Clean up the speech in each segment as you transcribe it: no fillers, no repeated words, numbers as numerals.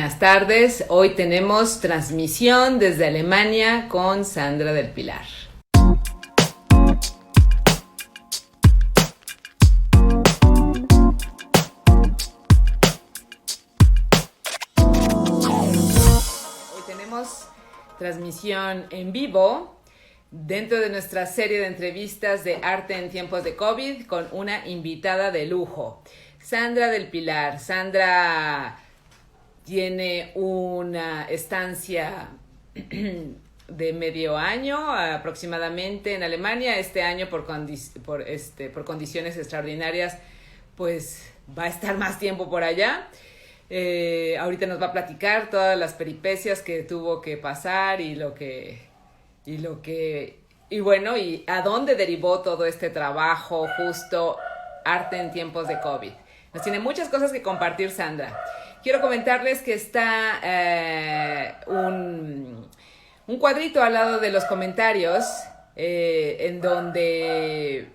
buenas tardes. Hoy tenemos transmisión desde Alemania con Sandra del Pilar. Hoy tenemos transmisión en vivo dentro de nuestra serie de entrevistas de arte en tiempos de COVID con una invitada de lujo, Sandra del Pilar. Sandra tiene una estancia de medio año aproximadamente en Alemania. Este año por condiciones extraordinarias pues va a estar más tiempo por allá. Ahorita nos va a platicar todas las peripecias que tuvo que pasar y bueno, y a dónde derivó todo este trabajo justo arte en tiempos de COVID. Nos tiene muchas cosas que compartir, Sandra. Quiero comentarles que está un cuadrito al lado de los comentarios en donde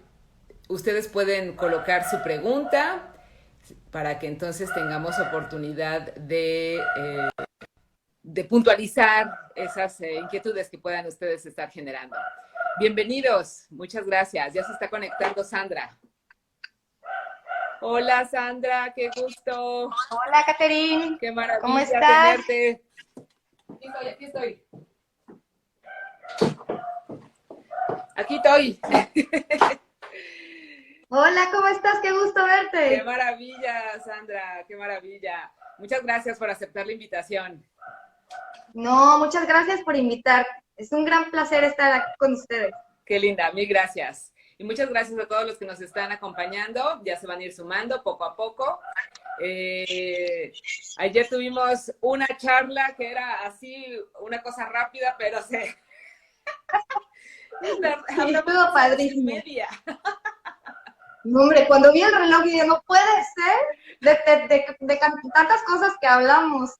ustedes pueden colocar su pregunta para que entonces tengamos oportunidad de puntualizar esas inquietudes que puedan ustedes estar generando. Bienvenidos, muchas gracias. Ya se está conectando Sandra. Hola Sandra, qué gusto. Hola Catherine. Qué maravilla ¿Cómo estás? tenerte. Aquí estoy. Aquí estoy. Hola, ¿cómo estás? Qué gusto verte. Qué maravilla, Sandra, qué maravilla. Muchas gracias por aceptar la invitación. No, muchas gracias por invitar. Es un gran placer estar aquí con ustedes. Qué linda, mil gracias. Y muchas gracias a todos los que nos están acompañando. Ya se van a ir sumando poco a poco. Ayer tuvimos una charla que era así, una cosa rápida, pero se... Estuvo padrísimo. Media. No, hombre, cuando vi el reloj dije, no puede ser de tantas cosas que hablamos.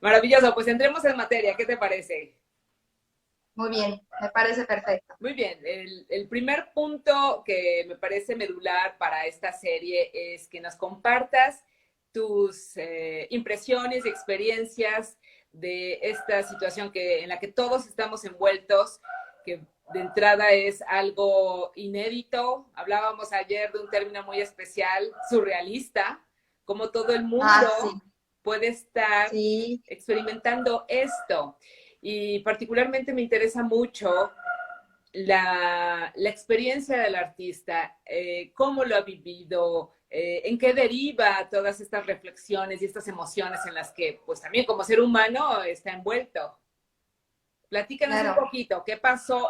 Maravilloso, pues entremos en materia. ¿Qué te parece? Muy bien, me parece perfecto. Muy bien, el primer punto que me parece medular para esta serie es que nos compartas tus impresiones y experiencias de esta situación en la que todos estamos envueltos, que de entrada es algo inédito. Hablábamos ayer de un término muy especial, surrealista, como todo el mundo puede estar experimentando esto. Y particularmente me interesa mucho la experiencia del artista, cómo lo ha vivido, en qué deriva todas estas reflexiones y estas emociones en las que, pues también como ser humano está envuelto. Platícanos un poquito, ¿qué pasó?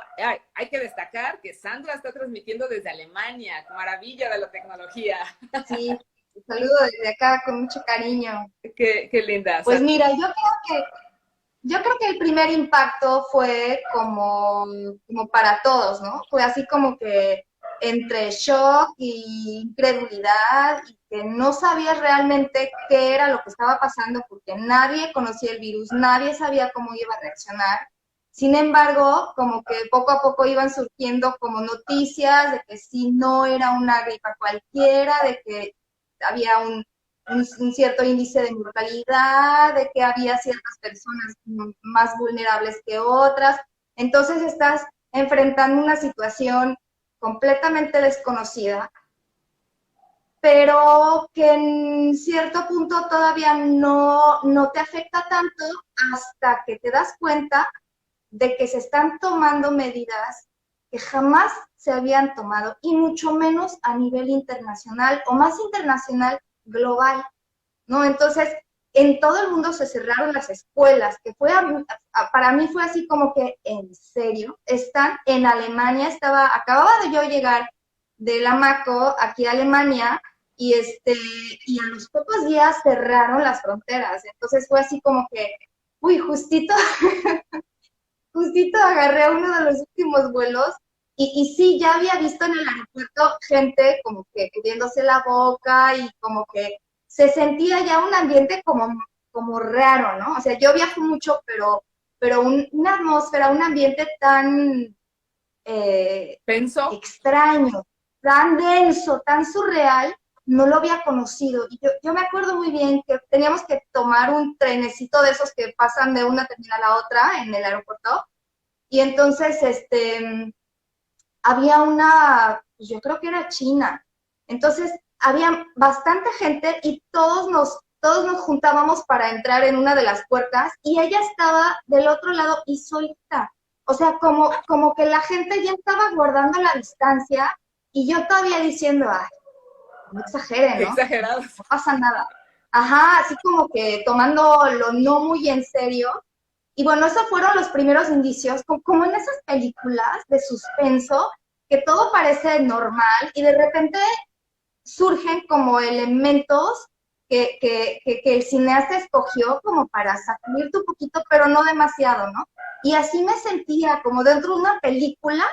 Hay que destacar que Sandra está transmitiendo desde Alemania, qué maravilla de la tecnología. Sí, un saludo desde acá con mucho cariño. Qué linda. Pues mira, yo creo que el primer impacto fue como para todos, ¿no? Fue así como que entre shock y incredulidad y que no sabías realmente qué era lo que estaba pasando porque nadie conocía el virus, nadie sabía cómo iba a reaccionar. Sin embargo, como que poco a poco iban surgiendo como noticias de que sí no era una gripa cualquiera, de que había un cierto índice de mortalidad, de que había ciertas personas más vulnerables que otras. Entonces estás enfrentando una situación completamente desconocida, pero que en cierto punto todavía no te afecta tanto hasta que te das cuenta de que se están tomando medidas que jamás se habían tomado, y mucho menos a nivel internacional, o más internacional, global, ¿no? Entonces, en todo el mundo se cerraron las escuelas, que para mí fue así como que, ¿en serio? Están en Alemania, acababa de yo llegar de la MACO aquí a Alemania, y a los pocos días cerraron las fronteras. Entonces fue así como que, uy, justito agarré uno de los últimos vuelos, y sí, ya había visto en el aeropuerto gente como que cubriéndose la boca y como que se sentía ya un ambiente como raro, ¿no? O sea, yo viajo mucho, pero una atmósfera, un ambiente tan ¿Penso? extraño, tan denso, tan surreal, no lo había conocido. Y yo me acuerdo muy bien que teníamos que tomar un trenecito de esos que pasan de una terminal a otra en el aeropuerto. Y entonces, había una, pues yo creo que era China. Entonces, había bastante gente y todos nos juntábamos para entrar en una de las puertas y ella estaba del otro lado y solita. O sea, como que la gente ya estaba guardando la distancia y yo todavía diciendo, ay, no exageren, Qué ¿no? exagerados. No pasa nada. Ajá, así como que tomándolo no muy en serio. Y bueno, esos fueron los primeros indicios, como en esas películas de suspenso, que todo parece normal y de repente surgen como elementos que el cineasta escogió como para sacudirte un poquito, pero no demasiado, ¿no? Y así me sentía como dentro de una película,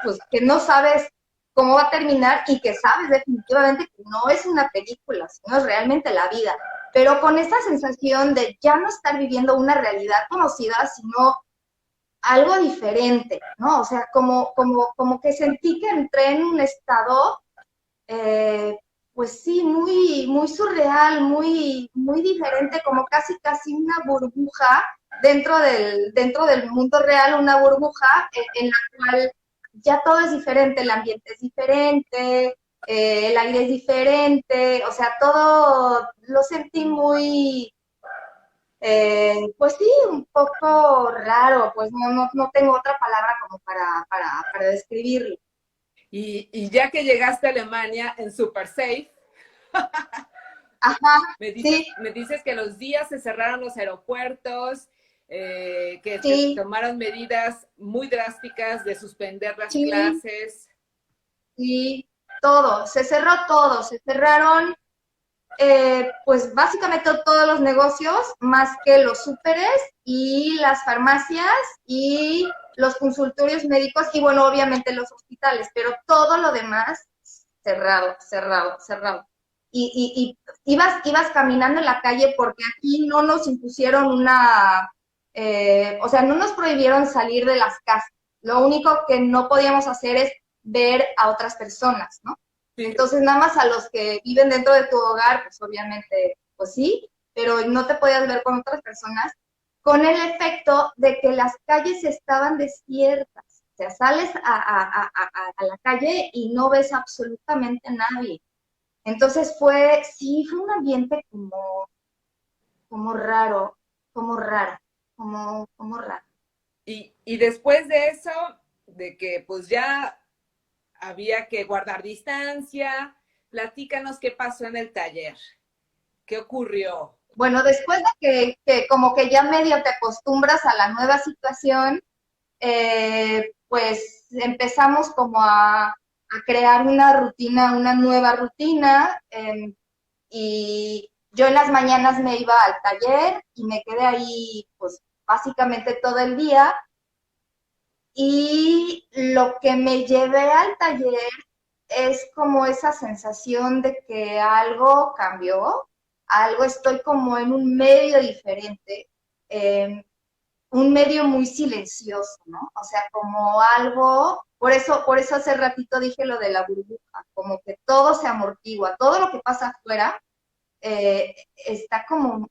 pues que no sabes cómo va a terminar y que sabes definitivamente que no es una película, sino es realmente la vida. Pero con esta sensación de ya no estar viviendo una realidad conocida, sino algo diferente, ¿no? O sea, como que sentí que entré en un estado, eh, pues sí, muy surreal, muy diferente, como casi una burbuja dentro del mundo real, una burbuja en la cual ya todo es diferente, el ambiente es diferente, el aire es diferente, o sea, todo lo sentí pues sí, un poco raro, pues no tengo otra palabra como para describirlo. Y ya que llegaste a Alemania en Super Safe, Ajá, sí, me dices que los días se cerraron los aeropuertos, que se sí, tomaron medidas muy drásticas de suspender las sí, clases. sí, todo, se cerró todo, se cerraron pues básicamente todos los negocios, más que los súperes y las farmacias y los consultorios médicos y bueno, obviamente los hospitales, pero todo lo demás cerrado, cerrado, cerrado. Ibas caminando en la calle porque aquí no nos impusieron o sea, no nos prohibieron salir de las casas. Lo único que no podíamos hacer es ver a otras personas, ¿no? Sí. Entonces, nada más a los que viven dentro de tu hogar, pues obviamente, pues sí, pero no te podías ver con otras personas, con el efecto de que las calles estaban desiertas. O sea, sales a la calle y no ves absolutamente a nadie. Entonces sí, fue un ambiente como raro, como raro, como raro. Y después de eso, de que pues ya había que guardar distancia, platícanos qué pasó en el taller, qué ocurrió. Bueno, después de que como que ya medio te acostumbras a la nueva situación, pues empezamos como a crear una rutina, una nueva rutina, y yo en las mañanas me iba al taller y me quedé ahí pues básicamente todo el día y lo que me llevé al taller es como esa sensación de que algo cambió, algo estoy como en un medio diferente, eh, un medio muy silencioso, ¿no? O sea, como algo, por eso hace ratito dije lo de la burbuja, como que todo se amortigua, todo lo que pasa afuera está como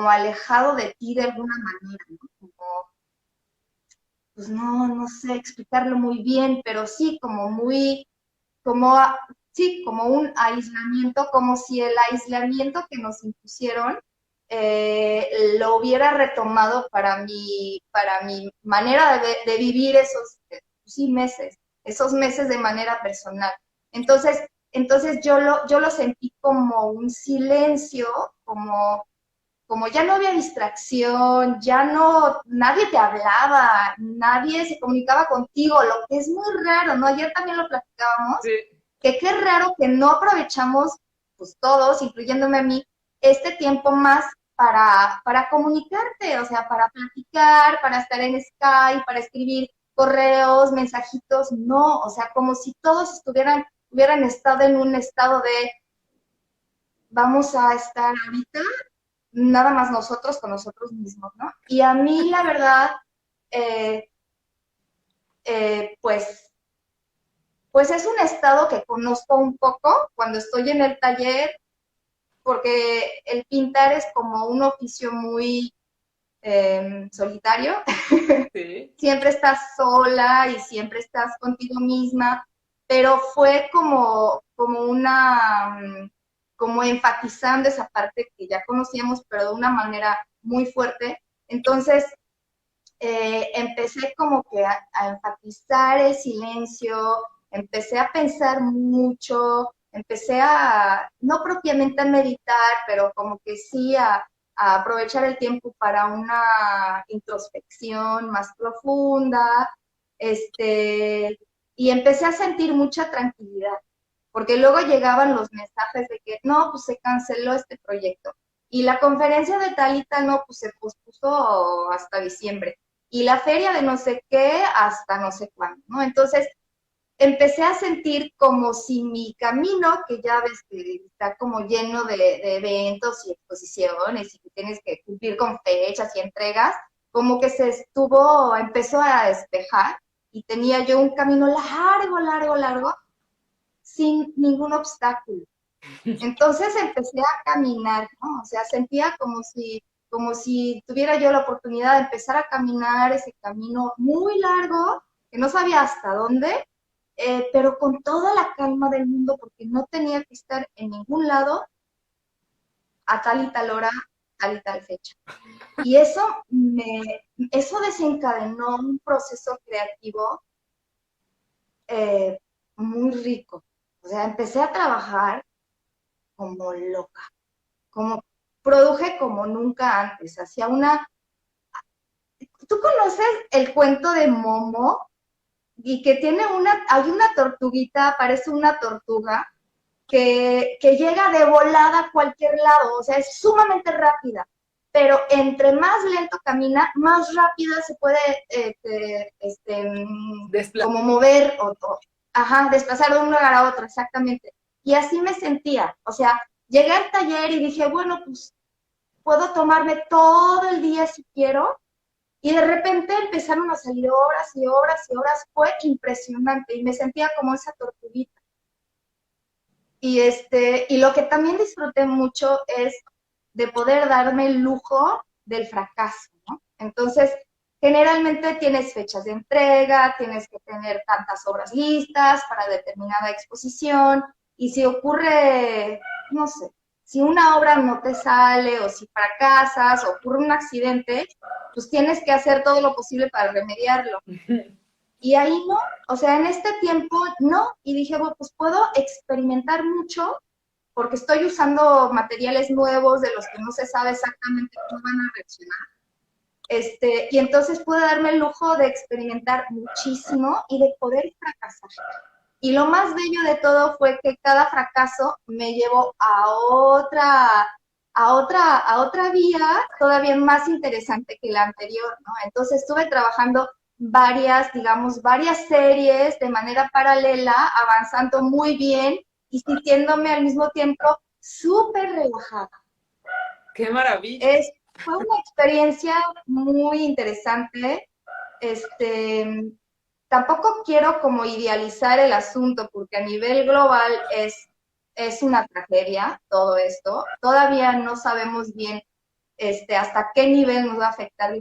alejado de ti de alguna manera, ¿no? Como, pues no sé explicarlo muy bien, pero sí, como, sí, como un aislamiento, como si el aislamiento que nos impusieron lo hubiera retomado para mi manera de vivir esos sí, meses, esos meses de manera personal. Entonces yo lo sentí como un silencio, como ya no había distracción, ya no, nadie te hablaba, nadie se comunicaba contigo, lo que es muy raro, ¿no? Ayer también lo platicábamos, Sí. que qué raro que no aprovechamos, pues todos, incluyéndome a mí, este tiempo más para comunicarte, o sea, para platicar, para estar en Skype, para escribir correos, mensajitos, no, o sea, como si todos hubieran estado en un estado de vamos a estar ahorita nada más nosotros con nosotros mismos, ¿no? Y a mí, la verdad, pues pues es un estado que conozco un poco cuando estoy en el taller, porque el pintar es como un oficio muy solitario. Sí. Siempre estás sola y siempre estás contigo misma, pero fue como enfatizando esa parte que ya conocíamos, pero de una manera muy fuerte. Entonces, empecé como que a enfatizar el silencio, empecé a pensar mucho, empecé no propiamente a meditar, pero como que sí a aprovechar el tiempo para una introspección más profunda, y empecé a sentir mucha tranquilidad, porque luego llegaban los mensajes de que no, pues se canceló este proyecto. Y la conferencia de tal y tal, no, pues se pospuso hasta diciembre y la feria de no sé qué hasta no sé cuándo, ¿no? Entonces empecé a sentir como si mi camino, que ya ves que está como lleno de eventos y exposiciones y que tienes que cumplir con fechas y entregas, como que empezó a despejar y tenía yo un camino largo, largo, largo, sin ningún obstáculo. Entonces empecé a caminar, ¿no? O sea, sentía como si tuviera yo la oportunidad de empezar a caminar ese camino muy largo, que no sabía hasta dónde, pero con toda la calma del mundo, porque no tenía que estar en ningún lado a tal y tal hora, tal y tal fecha. Y eso desencadenó un proceso creativo eh, muy rico. O sea, empecé a trabajar como loca, como produje como nunca antes, hacía una... ¿Tú conoces el cuento de Momo? Y que hay una tortuguita, parece una tortuga, que llega de volada a cualquier lado, o sea, es sumamente rápida, pero entre más lento camina, más rápida se puede Despla- como mover ajá, desplazar de un lugar a otro, exactamente. Y así me sentía, o sea, llegué al taller y dije, bueno, pues puedo tomarme todo el día si quiero, y de repente empezaron a salir horas y horas y horas, fue impresionante, y me sentía como esa tortuguita. Y lo que también disfruté mucho es de poder darme el lujo del fracaso, ¿no? Entonces, generalmente tienes fechas de entrega, tienes que tener tantas obras listas para determinada exposición, y si ocurre, no sé, si una obra no te sale o si fracasas o ocurre un accidente, pues tienes que hacer todo lo posible para remediarlo. Y ahí no, o sea, en este tiempo no, y dije, bueno, pues puedo experimentar mucho porque estoy usando materiales nuevos de los que no se sabe exactamente cómo van a reaccionar. Y entonces pude darme el lujo de experimentar muchísimo y de poder fracasar. Y lo más bello de todo fue que cada fracaso me llevó a otra vía todavía más interesante que la anterior, ¿no? Entonces estuve trabajando varias series de manera paralela, avanzando muy bien y sintiéndome al mismo tiempo súper relajada. ¡Qué maravilla! Es, Fue una experiencia muy interesante. Este, Tampoco quiero como idealizar el asunto, porque a nivel global es una tragedia todo esto. Todavía no sabemos bien hasta qué nivel nos va a afectar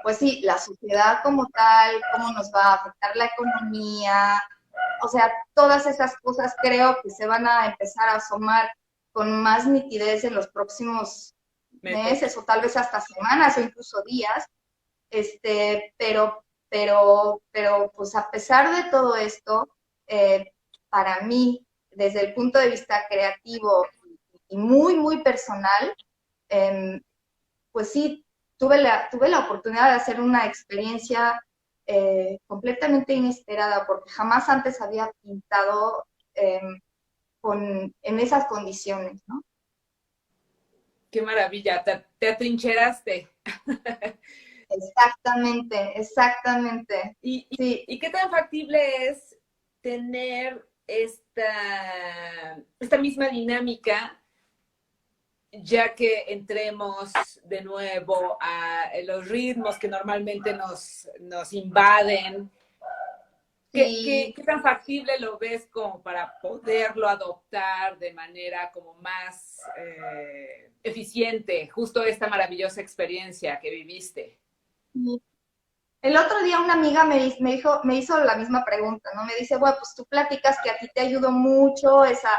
pues sí, la sociedad como tal, cómo nos va a afectar la economía. O sea, todas esas cosas creo que se van a empezar a asomar con más nitidez en los próximos Meses. meses o tal vez hasta semanas o incluso días. Pero, pues a pesar de todo esto, para mí, desde el punto de vista creativo y muy, muy personal, eh, pues sí, tuve la oportunidad de hacer una experiencia completamente inesperada, porque jamás antes había pintado eh, en esas condiciones, ¿no? ¡Qué maravilla! Te atrincheraste. Exactamente, exactamente. ¿Y, Sí, y qué tan factible es tener esta misma dinámica ya que entremos de nuevo a los ritmos que normalmente nos invaden? Sí, qué tan factible lo ves como para poderlo adoptar de manera como más eficiente, justo esta maravillosa experiencia que viviste? sí. El otro día una amiga me hizo la misma pregunta, ¿no? Me dice, bueno, pues tú platicas que a ti te ayudó mucho esa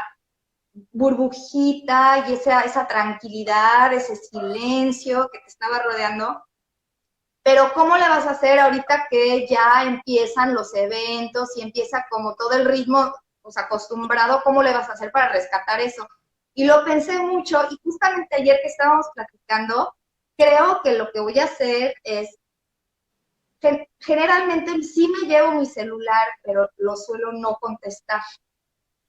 burbujita y esa tranquilidad, ese silencio que te estaba rodeando, pero ¿cómo le vas a hacer ahorita que ya empiezan los eventos y empieza como todo el ritmo, pues acostumbrado, ¿cómo le vas a hacer para rescatar eso? Y lo pensé mucho y justamente ayer que estábamos platicando, creo que lo que voy a hacer es generalmente sí me llevo mi celular, pero lo suelo no contestar.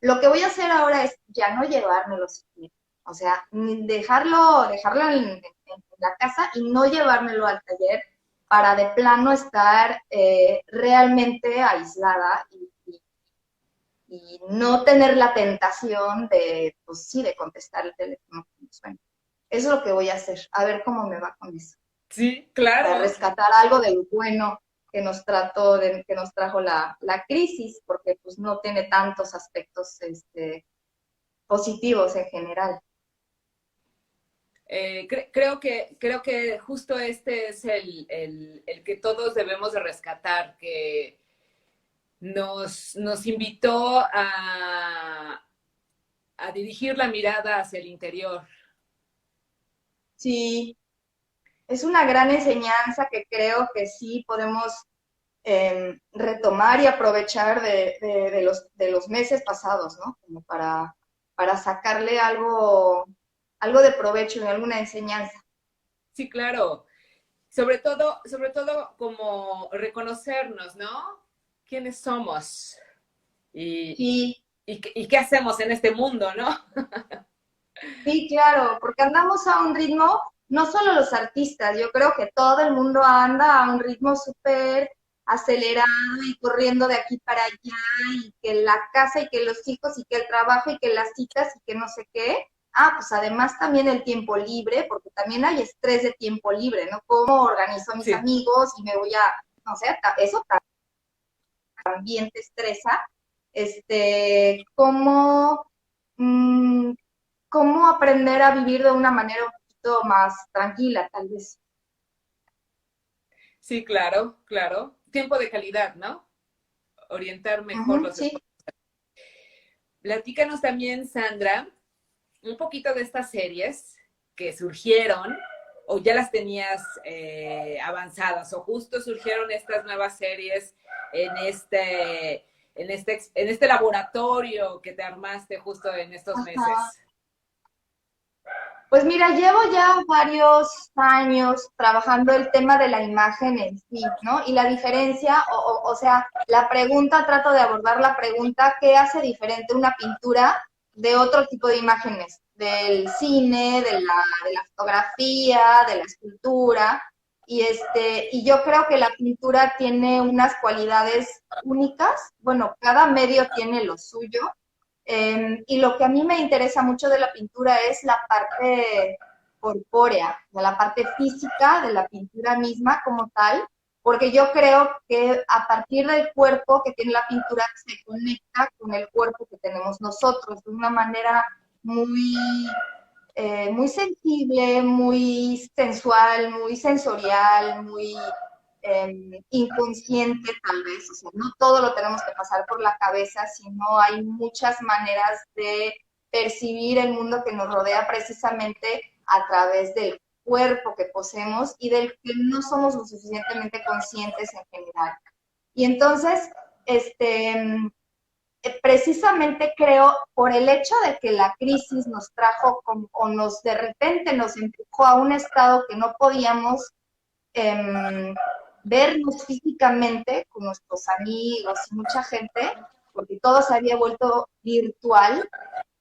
Lo que voy a hacer ahora es ya no llevármelo, o sea, dejarlo en la casa y no llevármelo al taller para de plano estar realmente aislada y no tener la tentación de, pues sí, de contestar el teléfono cuando suena. Eso es lo que voy a hacer, a ver cómo me va con eso, Sí, para claro. rescatar algo de lo bueno que nos trajo la crisis, porque pues no tiene tantos aspectos positivos en general. Creo que justo este es el que todos debemos de rescatar, que nos invitó a dirigir la mirada hacia el interior. Sí, es una gran enseñanza que creo que sí podemos retomar y aprovechar de los meses pasados, ¿no? Como para sacarle algo de provecho y alguna enseñanza. Sí, claro. Sobre todo como reconocernos, ¿no? ¿Quiénes somos? Y, Sí, y qué hacemos en este mundo, ¿no? sí, claro, porque andamos a un ritmo, no solo los artistas, yo creo que todo el mundo anda a un ritmo súper acelerado y corriendo de aquí para allá, y que la casa y que los hijos y que el trabajo y que las citas y que no sé qué. Ah, pues además también el tiempo libre, porque también hay estrés de tiempo libre, ¿no? ¿Cómo organizo a mis Sí. amigos y me voy a, no sé, eso también te estresa? ¿Cómo, mmm, cómo aprender a vivir de una manera un poquito más tranquila, tal vez? Sí, claro, claro. Tiempo de calidad, ¿no? Orientar mejor los Sí. esfuerzos. Platícanos también, Sandra, un poquito de estas series que surgieron o ya las tenías avanzadas o justo surgieron estas nuevas series en en este laboratorio que te armaste justo en estos Ajá. meses. Pues mira, llevo ya varios años trabajando el tema de la imagen en sí, ¿no? Y la diferencia, o sea, la pregunta, trato de abordar la pregunta, ¿qué hace diferente una pintura de otro tipo de imágenes? Del cine, de la fotografía, de la escultura. Y yo creo que la pintura tiene unas cualidades únicas. Bueno, cada medio tiene lo suyo. Y lo que a mí me interesa mucho de la pintura es la parte corpórea, de la parte física de la pintura misma como tal, porque yo creo que a partir del cuerpo que tiene la pintura se conecta con el cuerpo que tenemos nosotros de una manera muy, muy sensible, muy sensual, muy sensorial, muy inconsciente tal vez. O sea, no todo lo tenemos que pasar por la cabeza, sino hay muchas maneras de percibir el mundo que nos rodea precisamente a través del cuerpo que poseemos y del que no somos lo suficientemente conscientes en general. Y entonces, precisamente creo, por el hecho de que la crisis nos trajo o nos de repente nos empujó a un estado que no podíamos vernos físicamente con nuestros amigos y mucha gente, porque todo se había vuelto virtual.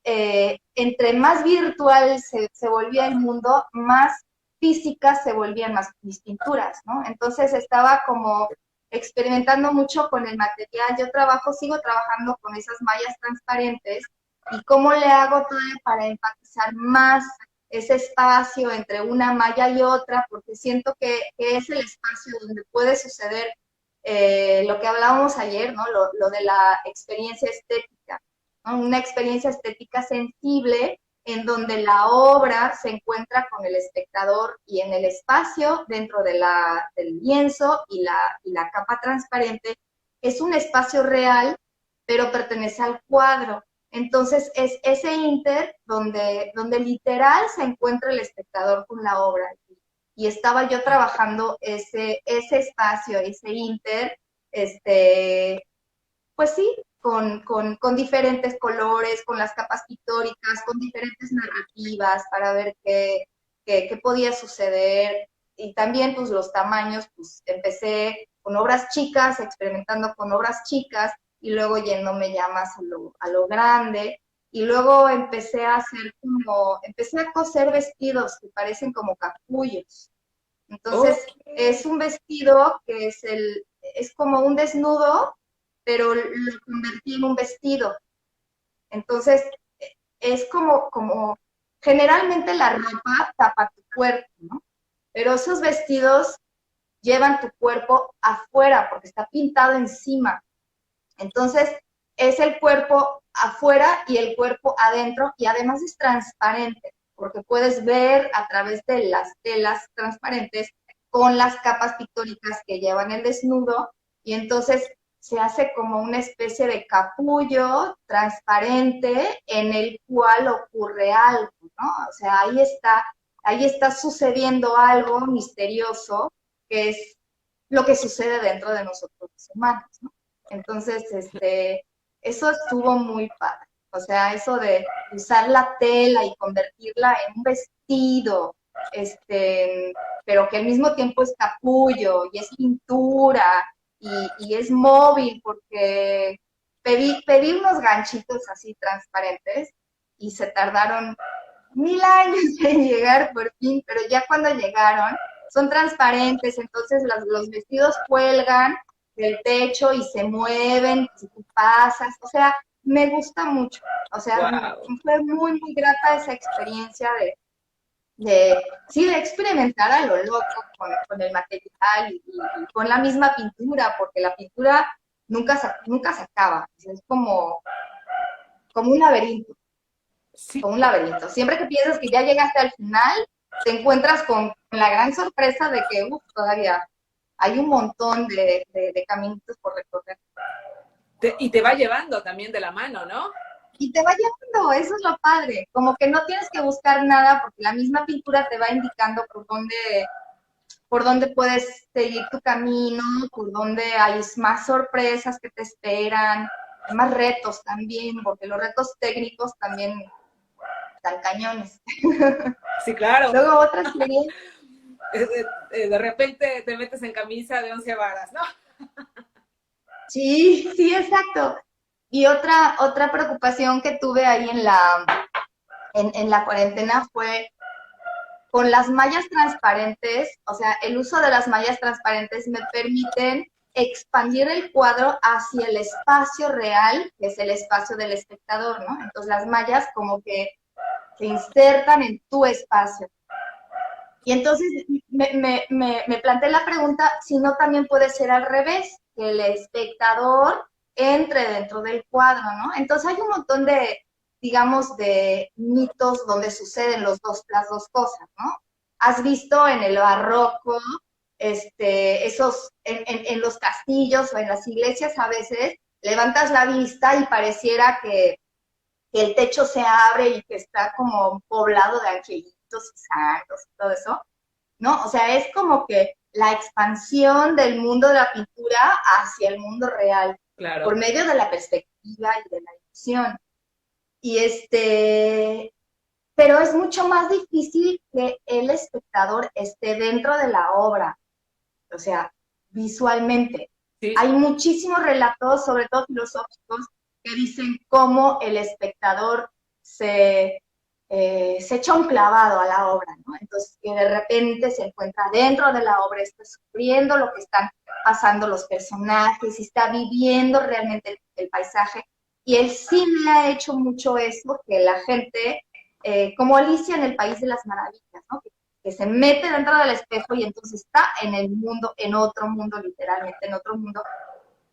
Entre más virtual se volvía el mundo, más físicas se volvían mis pinturas, ¿no? Entonces estaba como experimentando mucho con el material. Yo sigo trabajando con esas mallas transparentes y cómo le hago todavía para enfatizar más ese espacio entre una malla y otra, porque siento que es el espacio donde puede suceder lo que hablábamos ayer, ¿no? Lo de la experiencia estética, ¿no? Una experiencia estética sensible en donde la obra se encuentra con el espectador y en el espacio dentro de del lienzo y la capa transparente es un espacio real, pero pertenece al cuadro. Entonces es ese inter donde literal se encuentra el espectador con la obra. Y estaba yo trabajando ese espacio, ese inter, pues sí, con diferentes colores, con las capas pictóricas, con diferentes narrativas para ver qué podía suceder. Y también pues los tamaños, pues empecé con obras chicas, experimentando con obras chicas y luego yéndome ya más a lo grande. Y luego empecé a coser vestidos que parecen como capullos. Entonces, Ok. es un vestido que es como un desnudo, pero lo convertí en un vestido. Entonces, es generalmente la ropa tapa tu cuerpo, ¿no? Pero esos vestidos llevan tu cuerpo afuera porque está pintado encima. Entonces, es el cuerpo afuera y el cuerpo adentro y además es transparente porque puedes ver a través de las telas transparentes con las capas pictóricas que llevan el desnudo y entonces se hace como una especie de capullo transparente en el cual ocurre algo, ¿no? O sea, ahí está sucediendo algo misterioso que es lo que sucede dentro de nosotros los humanos, ¿no? Entonces, eso estuvo muy padre. O sea, eso de usar la tela y convertirla en un vestido, pero que al mismo tiempo es capullo y es pintura y es móvil porque pedí unos ganchitos así transparentes y se tardaron 1000 años en llegar por fin, pero ya cuando llegaron son transparentes, entonces los vestidos cuelgan del techo y se mueven si tú pasas, o sea, me gusta mucho, o sea, Wow. fue muy, muy grata esa experiencia sí, de experimentar a lo loco con el material y con la misma pintura, porque la pintura nunca se acaba, es como un laberinto, Sí, como un laberinto. Siempre que piensas que ya llegaste al final, te encuentras con la gran sorpresa de que todavía hay un montón de caminitos por recorrer. y te va llevando también de la mano, ¿no? Y te va llevando, eso es lo padre, como que no tienes que buscar nada porque la misma pintura te va indicando por dónde puedes seguir tu camino, por dónde hay más sorpresas que te esperan, hay más retos también, porque los retos técnicos también están cañones. Sí, claro. Luego otra experiencia. De repente te metes en camisa de 11 varas, ¿no? Sí, sí, exacto. Y otra preocupación que tuve ahí en la cuarentena fue con las mallas transparentes, o sea, el uso de las mallas transparentes me permiten expandir el cuadro hacia el espacio real, que es el espacio del espectador, ¿no? Entonces las mallas como que se insertan en tu espacio. Y entonces me planteé la pregunta si no también puede ser al revés, que el espectador entre dentro del cuadro, ¿no? Entonces hay un montón digamos, de mitos donde suceden las dos cosas, ¿no? Has visto en el barroco, en los castillos o en las iglesias a veces, levantas la vista y pareciera que el techo se abre y que está como poblado de angelitos y santos y todo eso, ¿no? O sea, es como que la expansión del mundo de la pintura hacia el mundo real, por Claro. medio de la perspectiva y de la edición. Y pero es mucho más difícil que el espectador esté dentro de la obra, o sea, visualmente. Sí, Hay muchísimos relatos, sobre todo filosóficos, que dicen cómo el espectador se echa un clavado a la obra, ¿no? Entonces, que de repente se encuentra dentro de la obra, está sufriendo lo que están pasando los personajes, y está viviendo realmente el paisaje. Y el cine ha hecho mucho eso, que la gente, como Alicia en el País de las Maravillas, ¿no? Que que se mete dentro del espejo y entonces está en el mundo, en otro mundo, literalmente, en otro mundo.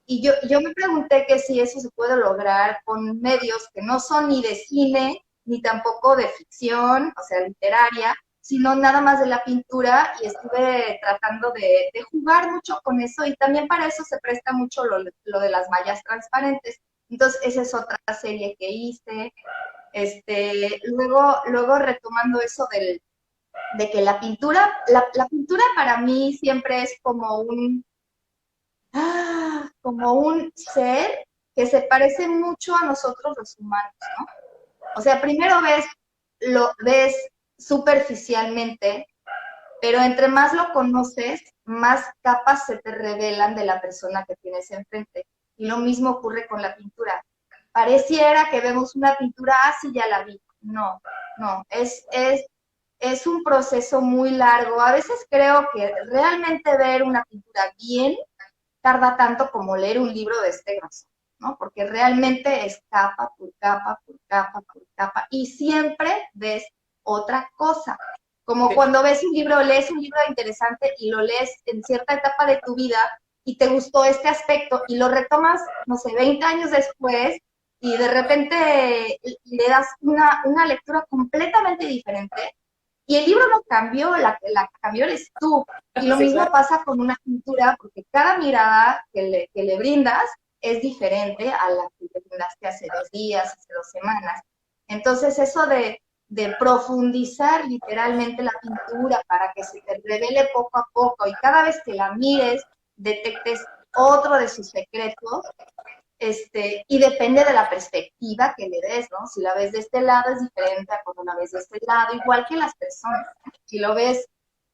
Y yo me pregunté que si eso se puede lograr con medios que no son ni de cine, ni tampoco de ficción, o sea, literaria, sino nada más de la pintura, y estuve tratando de jugar mucho con eso, y también para eso se presta mucho lo de las mallas transparentes. Entonces, esa es otra serie que hice. Luego retomando eso de que la pintura para mí siempre es como un ser que se parece mucho a nosotros los humanos, ¿no? O sea, primero lo ves superficialmente, pero entre más lo conoces, más capas se te revelan de la persona que tienes enfrente. Y lo mismo ocurre con la pintura. Pareciera que vemos una pintura, sí, ya la vi. No, no, es un proceso muy largo. A veces creo que realmente ver una pintura bien tarda tanto como leer un libro de este grosor, ¿no? Porque realmente es capa por capa, por capa, por capa, y siempre ves otra cosa. Como cuando lees un libro interesante y lo lees en cierta etapa de tu vida y te gustó este aspecto y lo retomas, no sé, 20 años después y de repente le das una lectura completamente diferente y el libro no cambió, la que cambió eres tú. Y lo Sí, mismo claro. pasa con una pintura, porque cada mirada que le brindas es diferente a la que le brindaste hace 2 días, hace 2 semanas. Entonces, eso de profundizar literalmente la pintura para que se te revele poco a poco y cada vez que la mires detectes otro de sus secretos, y depende de la perspectiva que le des, ¿no? Si la ves de este lado es diferente a cuando la ves de este lado, igual que las personas.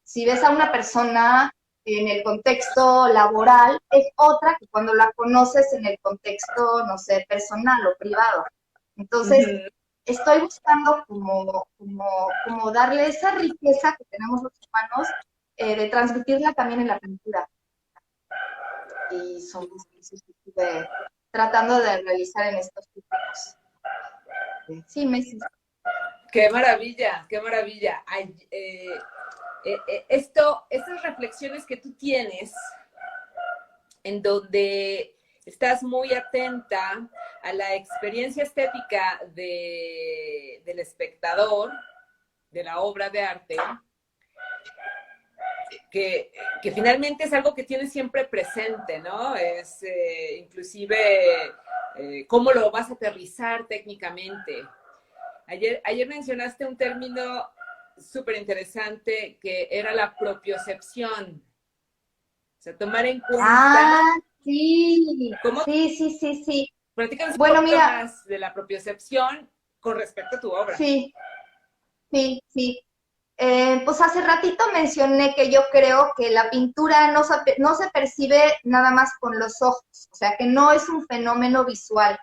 Si ves a una persona en el contexto laboral, es otra que cuando la conoces en el contexto, no sé, personal o privado. Entonces, Ujú. estoy buscando como darle esa riqueza que tenemos los humanos, de transmitirla también en la pintura. Y son los ejercicios que estuve tratando de realizar en estos últimos, sí, meses. Qué maravilla, qué maravilla. Ay, estas reflexiones que tú tienes, en donde estás muy atenta a la experiencia estética del espectador, de la obra de arte, que finalmente es algo que tienes siempre presente, ¿no? Es inclusive cómo lo vas a aterrizar técnicamente. Ayer mencionaste un término súper interesante que era la propiocepción. O sea, tomar en cuenta Ah, sí, cómo. sí, sí, sí, sí. Platícanos un Bueno, poquito mira, más de la propiocepción con respecto a tu obra. sí, sí, sí. Pues hace ratito mencioné que yo creo que la pintura no se percibe nada más con los ojos, o sea, que no es un fenómeno visual,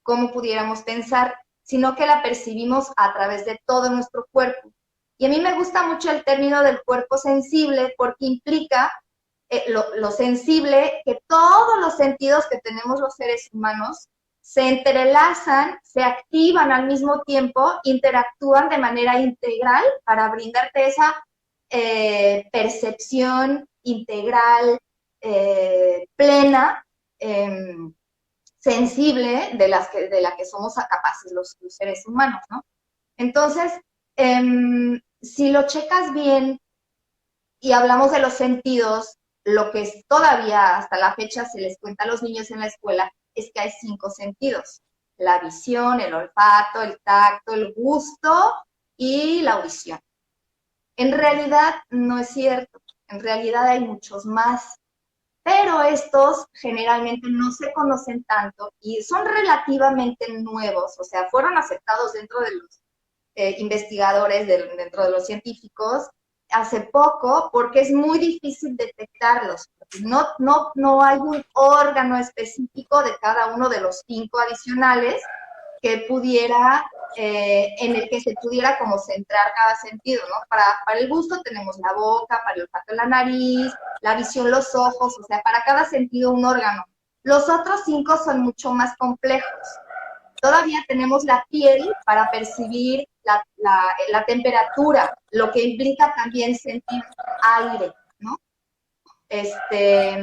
como pudiéramos pensar, sino que la percibimos a través de todo nuestro cuerpo. Y a mí me gusta mucho el término del cuerpo sensible porque implica lo sensible, que todos los sentidos que tenemos los seres humanos se entrelazan, se activan al mismo tiempo, interactúan de manera integral para brindarte esa percepción integral, plena, eh, sensible de la que somos capaces los seres humanos, ¿no? Entonces, si lo checas bien y hablamos de los sentidos, lo que es todavía hasta la fecha se les cuenta a los niños en la escuela es que hay 5 sentidos: la visión, el olfato, el tacto, el gusto y la audición. En realidad no es cierto, en realidad hay muchos más, pero estos generalmente no se conocen tanto y son relativamente nuevos, o sea, fueron aceptados dentro de los investigadores, dentro de los científicos, hace poco, porque es muy difícil detectarlos. No hay un órgano específico de cada uno de los 5 adicionales que en el que se pudiera como centrar cada sentido, ¿no? Para el gusto tenemos la boca, para el olfato la nariz, la visión los ojos, o sea, para cada sentido un órgano. Los otros 5 son mucho más complejos. todavía tenemos la piel para percibir la temperatura, lo que implica también sentir aire, ¿no? Este,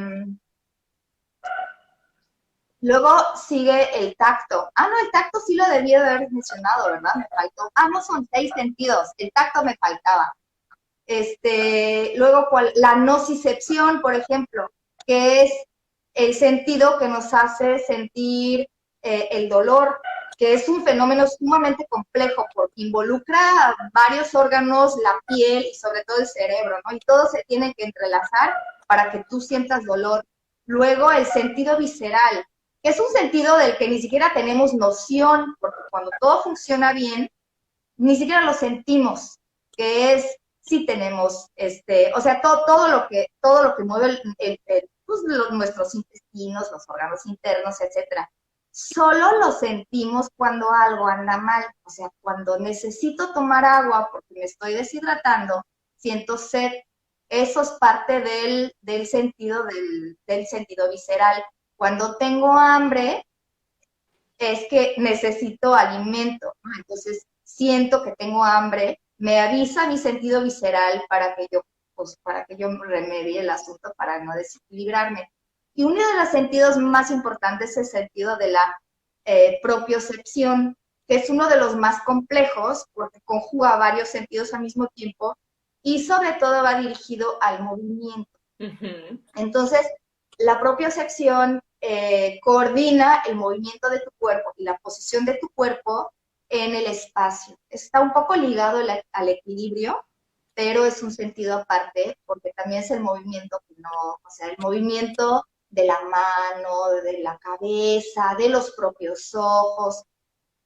Luego sigue el tacto. Ah, no, el tacto sí lo debía de haber mencionado, ¿verdad? Me faltó. Ah, no, son 6 sentidos. El tacto me faltaba. Luego, la nocicepción, por ejemplo, que es el sentido que nos hace sentir el dolor, que es un fenómeno sumamente complejo porque involucra varios órganos, la piel y sobre todo el cerebro, ¿no? Y todo se tiene que entrelazar para que tú sientas dolor. Luego, el sentido visceral, que es un sentido del que ni siquiera tenemos noción, porque cuando todo funciona bien, ni siquiera lo sentimos, que es si tenemos, o sea, todo lo que mueve pues, nuestros intestinos, los órganos internos, etcétera. Solo lo sentimos cuando algo anda mal, o sea, cuando necesito tomar agua porque me estoy deshidratando, siento sed. Eso es parte del sentido del sentido visceral. Cuando tengo hambre, es que necesito alimento, ¿no? Entonces siento que tengo hambre, me avisa mi sentido visceral para que yo remedie el asunto, para no desequilibrarme. Y uno de los sentidos más importantes es el sentido de la propiocepción, que es uno de los más complejos porque conjuga varios sentidos al mismo tiempo y sobre todo va dirigido al movimiento. Ujú. Entonces, la propiocepción coordina el movimiento de tu cuerpo y la posición de tu cuerpo en el espacio. Está un poco ligado al equilibrio, pero es un sentido aparte porque también es el movimiento que no, o sea, el movimiento de la mano, de la cabeza, de los propios ojos.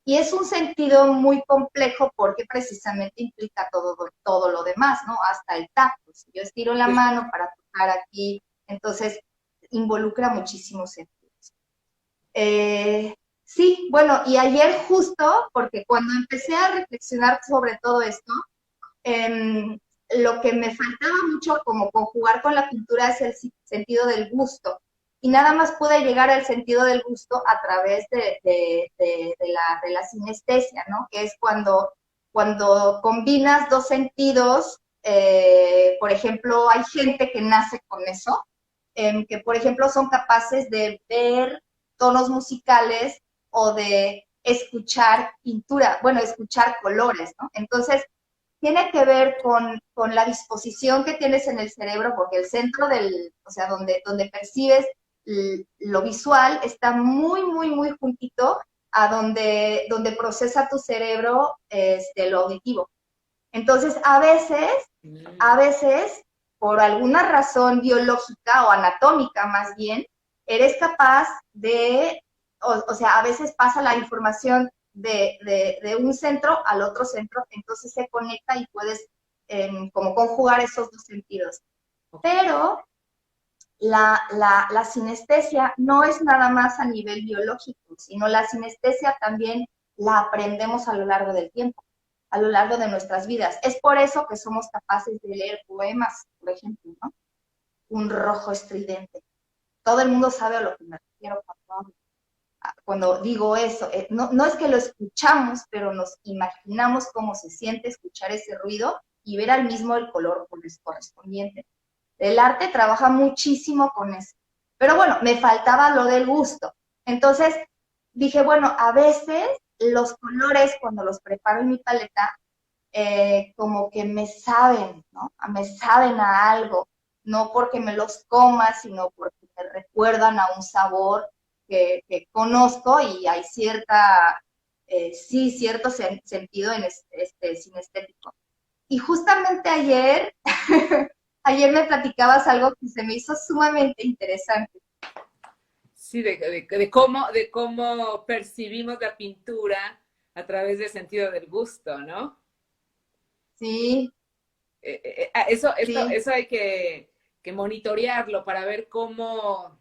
Y es un sentido muy complejo porque precisamente implica todo lo demás, ¿no? Hasta el tacto. Si yo estiro la mano para tocar aquí, entonces involucra muchísimos sentidos. Sí, bueno, y ayer justo, porque cuando empecé a reflexionar sobre todo esto, eh, lo que me faltaba mucho como conjugar con la pintura es el sentido del gusto. Y nada más pude llegar al sentido del gusto a través de la sinestesia, ¿no? Que es cuando combinas dos sentidos, por ejemplo, hay gente que nace con eso, que por ejemplo son capaces de ver tonos musicales o de escuchar pintura, bueno, escuchar colores, ¿no? Entonces, tiene que ver con la disposición que tienes en el cerebro, porque el centro o sea, donde percibes lo visual está muy, muy, muy juntito a donde procesa tu cerebro lo auditivo. Entonces, a veces, por alguna razón biológica o anatómica más bien, eres capaz o sea, a veces pasa la información de un centro al otro centro, entonces se conecta y puedes como conjugar esos dos sentidos. Pero la sinestesia no es nada más a nivel biológico, sino la sinestesia también la aprendemos a lo largo del tiempo, a lo largo de nuestras vidas. Es por eso que somos capaces de leer poemas, por ejemplo, ¿no? Un rojo estridente. Todo el mundo sabe a lo que me refiero cuando digo eso. No es que lo escuchamos, pero nos imaginamos cómo se siente escuchar ese ruido y ver al mismo el color correspondiente. El arte trabaja muchísimo con eso. Pero bueno, me faltaba lo del gusto. Entonces dije, bueno, a veces los colores, cuando los preparo en mi paleta, como que me saben, ¿no? Me saben a algo, no porque me los coma, sino porque me recuerdan a un sabor que conozco y hay cierto sentido en sinestético. Y justamente ayer, ayer me platicabas algo que se me hizo sumamente interesante. Sí, de cómo percibimos la pintura a través del sentido del gusto, ¿no? Sí, sí. Eso hay que monitorearlo para ver cómo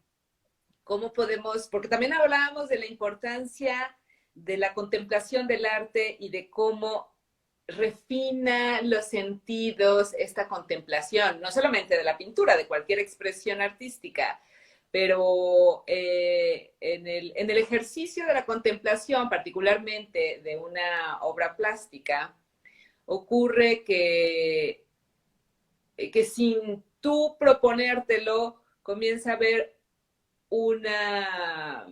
podemos, porque también hablábamos de la importancia de la contemplación del arte y de cómo refina los sentidos esta contemplación, no solamente de la pintura, de cualquier expresión artística, pero en el ejercicio de la contemplación, particularmente de una obra plástica, ocurre que sin tú proponértelo, comienza a haber una,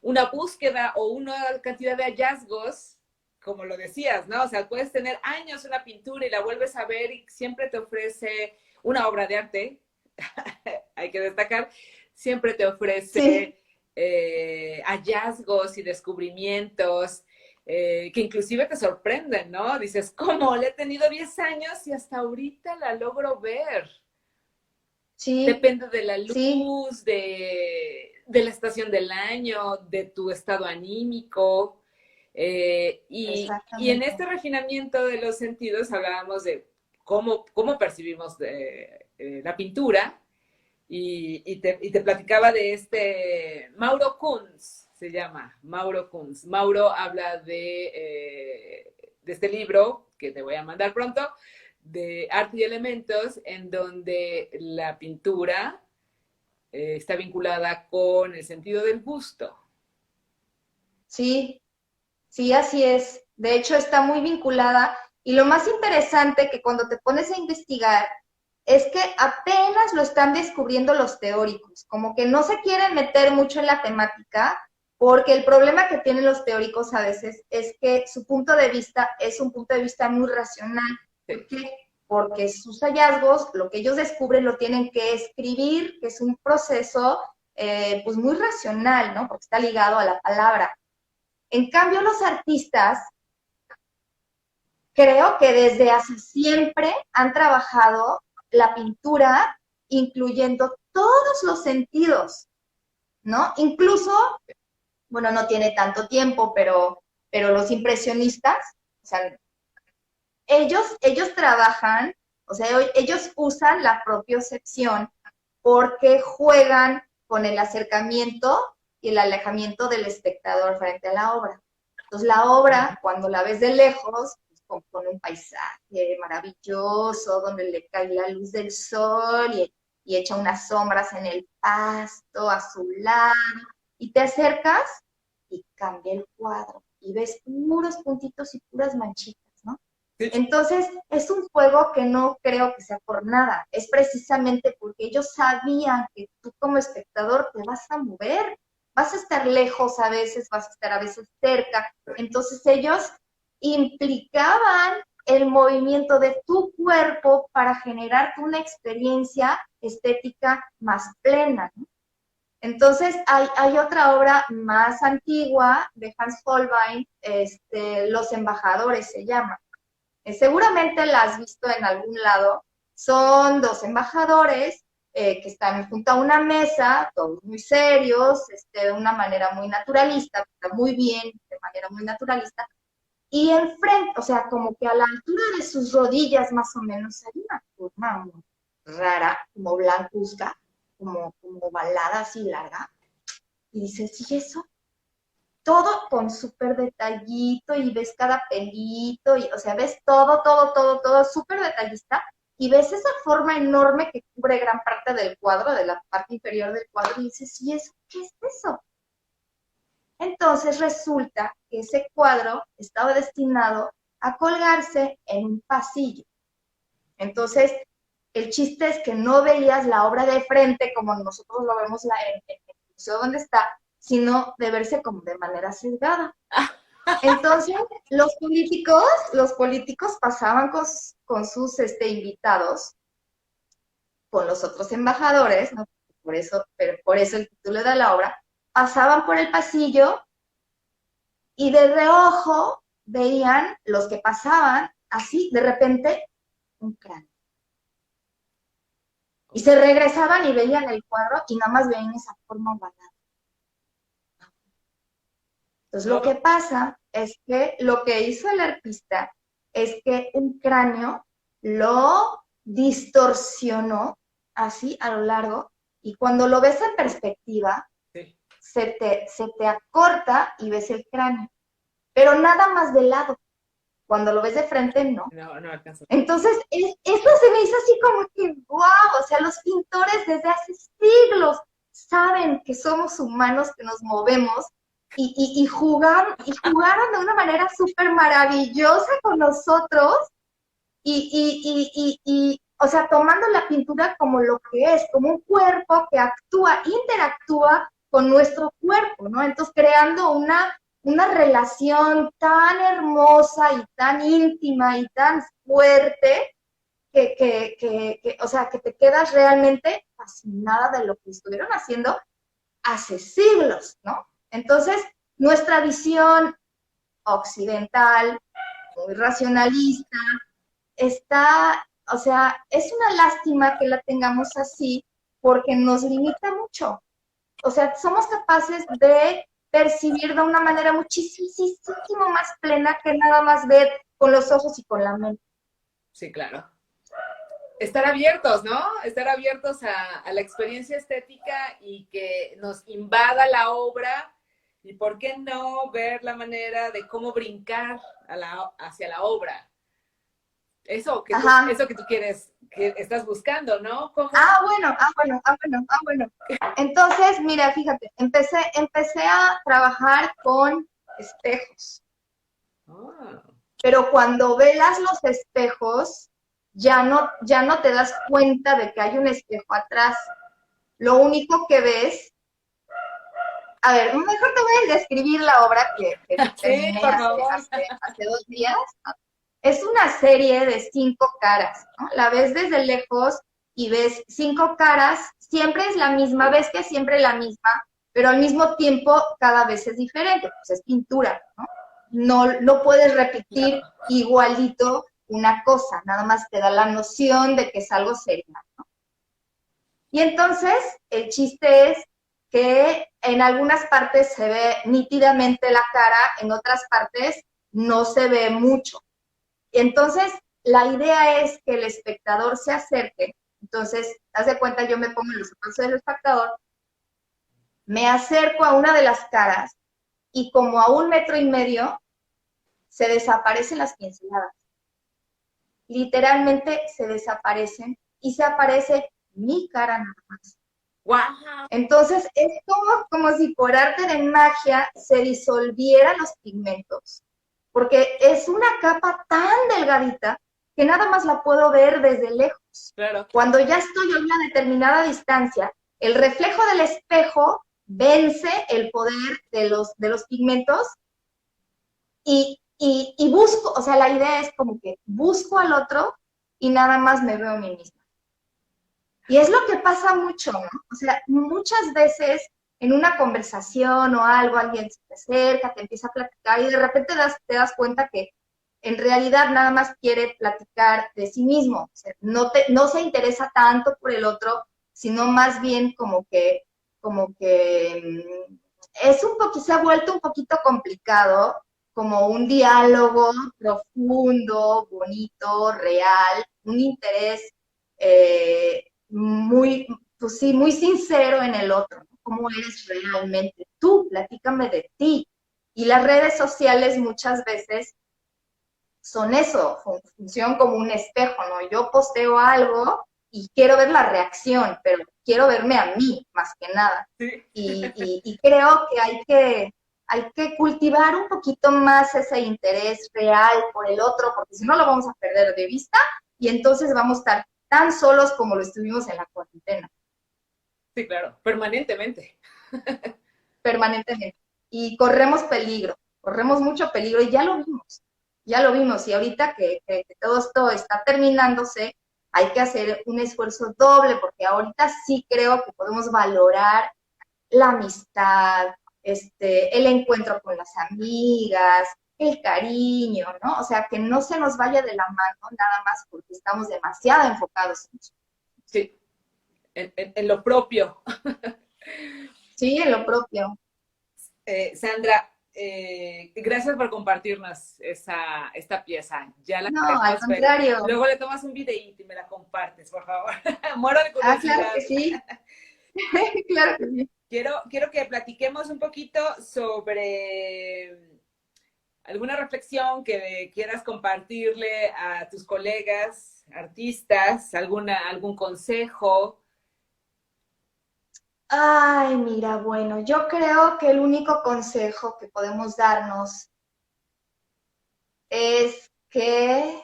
una búsqueda o una cantidad de hallazgos, como lo decías, ¿no? O sea, puedes tener años una pintura y la vuelves a ver y siempre te ofrece una obra de arte, hay que destacar, siempre te Sí, ofrece hallazgos y descubrimientos que inclusive te sorprenden, ¿no? Dices, ¿cómo? Le he tenido 10 años y hasta ahorita la logro ver. sí, Depende de la sí, luz, de la estación del año, de tu estado anímico. Y en exactamente. este refinamiento de los sentidos hablábamos de cómo percibimos la pintura y te platicaba de este Mauro Kunz, se llama Mauro Kunz. Mauro habla de este libro que te voy a mandar pronto, de Arte y Elementos, en donde la pintura está vinculada con el sentido del gusto. Sí, sí, así es. De hecho, está muy vinculada. Y lo más interesante que cuando te pones a investigar es que apenas lo están descubriendo los teóricos, como que no se quieren meter mucho en la temática, porque el problema que tienen los teóricos a veces es que su punto de vista es un punto de vista muy racional. ¿Por Sí, qué? Porque sus hallazgos, lo que ellos descubren, lo tienen que escribir, que es un proceso pues muy racional, ¿no? Porque está ligado a la palabra. En cambio, los artistas creo que desde hace siempre han trabajado la pintura incluyendo todos los sentidos, ¿no? Incluso, bueno, no tiene tanto tiempo, pero los impresionistas, o sea, ellos trabajan, o sea, ellos usan la propiocepción porque juegan con el acercamiento y el alejamiento del espectador frente a la obra. Entonces la obra, cuando la ves de lejos, pues, con un paisaje maravilloso, donde le cae la luz del sol y echa unas sombras en el pasto azulado, y te acercas y cambia el cuadro, y ves puros puntitos y puras manchitas, ¿no? sí, Entonces, es un juego que no creo que sea por nada, es precisamente porque ellos sabían que tú como espectador te vas a mover, vas a estar lejos a veces, vas a estar a veces cerca, entonces ellos implicaban el movimiento de tu cuerpo para generarte una experiencia estética más plena, ¿no? Entonces, hay otra obra más antigua de Hans Holbein, Los Embajadores se llama. Seguramente la has visto en algún lado. Son dos embajadores que están junto a una mesa, todos muy serios, de una manera muy naturalista, muy bien, de manera muy naturalista. Y enfrente, o sea, como que a la altura de sus rodillas más o menos, hay una forma muy rara, como blancuzca, como ovalada así larga. Y dices, ¿y eso? Todo con súper detallito y ves cada pelito, y, o sea, ves todo súper detallista y ves esa forma enorme que cubre gran parte del cuadro, de la parte inferior del cuadro, y dices, ¿y eso qué es eso? Entonces resulta que ese cuadro estaba destinado a colgarse en un pasillo. Entonces, el chiste es que no veías la obra de frente como nosotros lo vemos en el museo donde está, sino de verse como de manera sesgada. Entonces, los políticos pasaban con sus invitados, con los otros embajadores, ¿no? Pero por eso el título de la obra, pasaban por el pasillo y de reojo veían los que pasaban así, de repente, un cráneo. Y se regresaban y veían el cuadro y nada más veían esa forma ovalada. Entonces, lo que ¿no? pasa es que lo que hizo el artista es que un cráneo lo distorsionó así a lo largo y cuando lo ves en perspectiva, Sí. se te acorta y ves el cráneo, pero nada más de lado. Cuando lo ves de frente, no. No, no alcanzo. Entonces, esto se me hizo así como que, wow, o sea, los pintores desde hace siglos saben que somos humanos, que nos movemos, y jugaron de una manera súper maravillosa con nosotros, o sea, tomando la pintura como lo que es, como un cuerpo que actúa, interactúa con nuestro cuerpo, ¿no? Entonces, creando una relación tan hermosa y tan íntima y tan fuerte o sea, que te quedas realmente fascinada de lo que estuvieron haciendo hace siglos, ¿no? Entonces, nuestra visión occidental, muy racionalista, está, o sea, es una lástima que la tengamos así porque nos limita mucho. O sea, somos capaces de percibir de una manera muchísimo más plena que nada más ver con los ojos y con la mente. Sí, claro. Estar abiertos, ¿no? Estar abiertos a la experiencia estética y que nos invada la obra. Y por qué no ver la manera de cómo brincar hacia la obra. Ajá. Eso que tú quieres, que estás buscando, ¿no? ¿Cómo? Bueno. Entonces, mira, fíjate, empecé a trabajar con espejos, Ah, pero cuando velas los espejos, ya no te das cuenta de que hay un espejo atrás. Lo único que ves, a ver, mejor te voy a describir la obra que sí, terminé por hace, favor. hace, hace 2 días. Es una serie de 5 caras, ¿no? La ves desde lejos y ves 5 caras, siempre es la misma, ves que es siempre la misma, pero al mismo tiempo cada vez es diferente, pues es pintura, ¿no? No puedes repetir Claro. igualito una cosa, nada más te da la noción de que es algo serio, ¿no? Y entonces el chiste es que en algunas partes se ve nítidamente la cara, en otras partes no se ve mucho. Entonces, la idea es que el espectador se acerque. Entonces, haz de cuenta, yo me pongo en los zapatos del espectador, me acerco a una de las caras y como a 1,5 metros se desaparecen las pinceladas. Literalmente se desaparecen y se aparece mi cara nada más. ¡Wow! Entonces, es como si por arte de magia se disolvieran los pigmentos, porque es una capa tan delgadita que nada más la puedo ver desde lejos. Claro. Cuando ya estoy a una determinada distancia, el reflejo del espejo vence el poder de los pigmentos y busco, o sea, la idea es como que busco al otro y nada más me veo a mí misma. Y es lo que pasa mucho, ¿no? O sea, muchas veces en una conversación o algo, alguien se te acerca, te empieza a platicar y de repente te das cuenta que en realidad nada más quiere platicar de sí mismo. O sea, no se interesa tanto por el otro, sino más bien como que se ha vuelto un poquito complicado, como un diálogo profundo, bonito, real, un interés muy, pues sí, muy sincero en el otro, ¿no? ¿Cómo eres realmente tú? Platícame de ti. Y las redes sociales muchas veces son eso, funcionan como un espejo, ¿no? Yo posteo algo y quiero ver la reacción, pero quiero verme a mí más que nada. Sí. Y creo que hay que cultivar un poquito más ese interés real por el otro, porque si no lo vamos a perder de vista y entonces vamos a estar tan solos como lo estuvimos en la cuarentena, Sí, claro. Permanentemente. permanentemente. Y corremos mucho peligro y ya lo vimos. Y ahorita que todo esto está terminándose, hay que hacer un esfuerzo doble, porque ahorita sí creo que podemos valorar la amistad, el encuentro con las amigas, el cariño, ¿no? O sea, que no se nos vaya de la mano nada más porque estamos demasiado enfocados en eso. Sí. En lo propio. Sí, en lo propio. Sandra, gracias por compartirnos esta pieza. Ya la No, al queremos ver. contrario. Luego le tomas un videíto y me la compartes, por favor. Muero de Ah, claro curiosidad. que sí, claro que sí. Quiero que platiquemos un poquito sobre alguna reflexión que quieras compartirle a tus colegas artistas, algún consejo. Ay, mira, bueno, yo creo que el único consejo que podemos darnos es que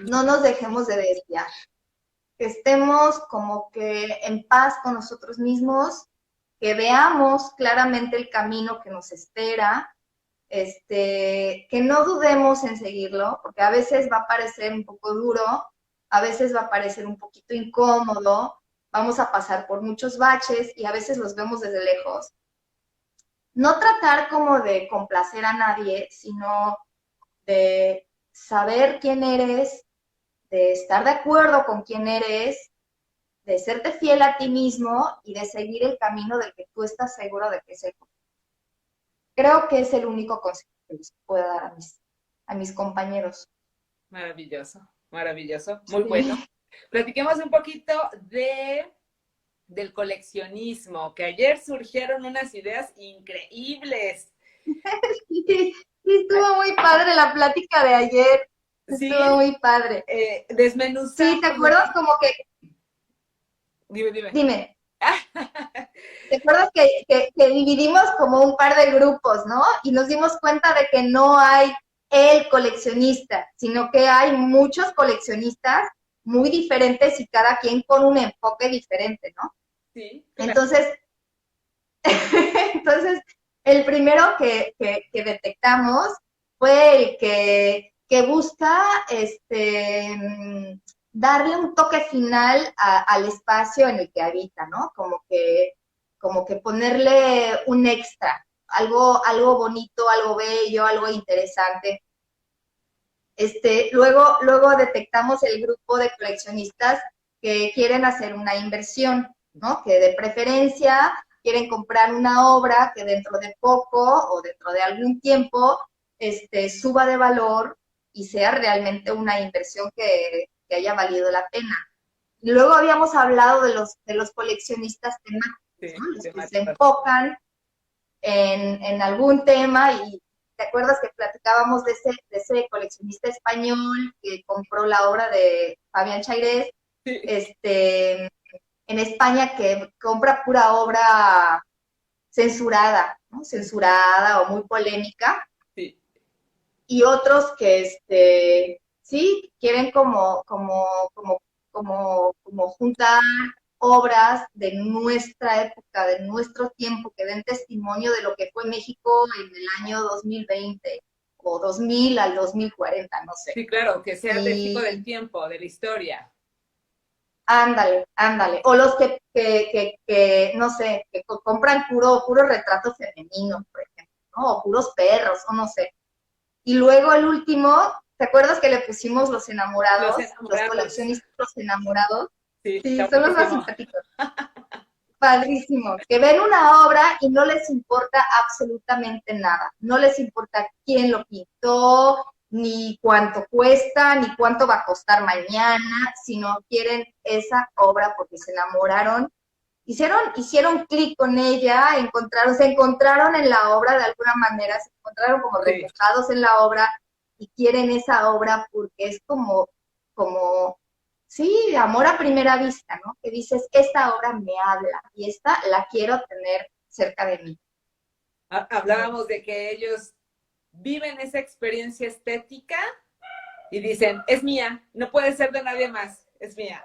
no nos dejemos de desviar, que estemos como que en paz con nosotros mismos, que veamos claramente el camino que nos espera, que no dudemos en seguirlo, porque a veces va a parecer un poco duro, a veces va a parecer un poquito incómodo, vamos a pasar por muchos baches y a veces los vemos desde lejos. No tratar como de complacer a nadie, sino de saber quién eres, de estar de acuerdo con quién eres, de serte fiel a ti mismo y de seguir el camino del que tú estás seguro de que es el correcto. Creo que es el único consejo que les puedo dar a mis compañeros. Maravilloso, maravilloso, muy bueno. Sí. Platiquemos un poquito del coleccionismo, que ayer surgieron unas ideas increíbles. Sí, sí, estuvo muy padre la plática de ayer, estuvo Sí, muy padre. Sí, ¿te desmenuzamos un acuerdas poquito. como que, Dime, dime. dime, ¿te acuerdas que dividimos como un par de grupos, ¿no? Y nos dimos cuenta de que no hay el coleccionista, sino que hay muchos coleccionistas muy diferentes y cada quien con un enfoque diferente, ¿no? Sí, claro. Entonces, entonces el primero que detectamos fue el que busca darle un toque final al espacio en el que habita, ¿no? Como que ponerle un extra, algo bonito, algo bello, algo interesante. Luego detectamos el grupo de coleccionistas que quieren hacer una inversión, ¿no? Que de preferencia quieren comprar una obra que dentro de poco o dentro de algún tiempo suba de valor y sea realmente una inversión que haya valido la pena. Y luego habíamos hablado de los coleccionistas temáticos, Sí, ¿no? Los que se temáticos. enfocan en algún tema y te acuerdas que platicábamos de ese coleccionista español que compró la obra de Fabián Chairés, Sí, en España que compra pura obra censurada, ¿no? Censurada o muy polémica, sí. y otros que sí quieren como juntar obras de nuestra época, de nuestro tiempo, que den testimonio de lo que fue México en el año 2020 o 2000 al 2040, no sé. Sí, claro, que sea testigo del Y tiempo, de la historia. ándale, ándale. O los que no sé, que compran puro retrato femenino, por ejemplo, ¿no? O puros perros, o no sé. Y luego el último, ¿te acuerdas que le pusimos los Los enamorados? Los enamorados. coleccionistas, los enamorados. Sí, Sí, está son los más buenísimo. simpáticos. Padrísimo. Que ven una obra y no les importa absolutamente nada. No les importa quién lo pintó, ni cuánto cuesta, ni cuánto va a costar mañana, sino quieren esa obra porque se enamoraron. Hicieron clic con ella, se encontraron en la obra de alguna manera, se encontraron como Sí. reflejados en la obra y quieren esa obra porque es como, sí, amor a primera vista, ¿no? Que dices, esta obra me habla y esta la quiero tener cerca de mí. Hablábamos de que ellos viven esa experiencia estética y dicen, es mía, no puede ser de nadie más, es mía.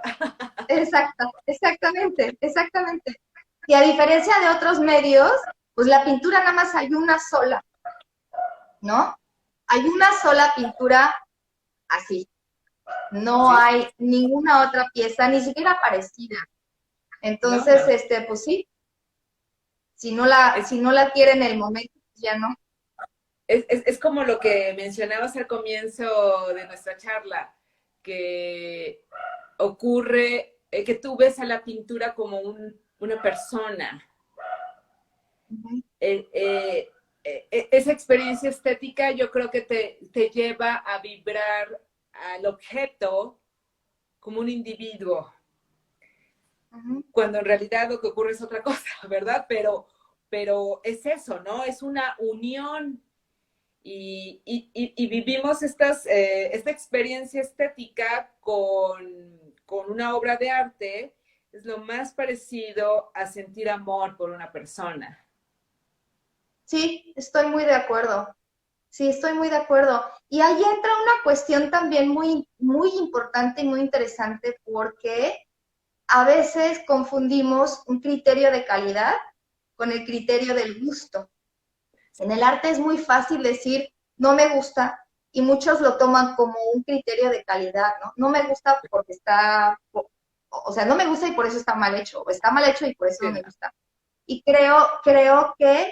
Exactamente, exactamente. Y a diferencia de otros medios, pues la pintura nada más hay una sola, ¿no? Hay una sola pintura así. No Sí, hay ninguna otra pieza, ni siquiera parecida. no, Entonces, no. pues sí, Es, si no la quiere en el momento, pues ya no. es como lo que mencionabas al comienzo de nuestra charla, que ocurre, que tú ves a la pintura como una persona. Uh-huh. Eh, eh, esa experiencia estética yo creo que te lleva a vibrar al objeto como un individuo, Uh-huh. cuando en realidad lo que ocurre es otra cosa, ¿verdad? Pero es eso, ¿no? Es una unión y vivimos esta experiencia estética con una obra de arte es lo más parecido a sentir amor por una persona. Sí, estoy muy de acuerdo. Sí, estoy muy de acuerdo. Y ahí entra una cuestión también muy, muy importante y muy interesante porque a veces confundimos un criterio de calidad con el criterio del gusto. En el arte es muy fácil decir, no me gusta, y muchos lo toman como un criterio de calidad, ¿no? No me gusta porque está, o sea, no me gusta y por eso está mal hecho, o está mal hecho y por eso Sí, no me no. gusta. Y creo que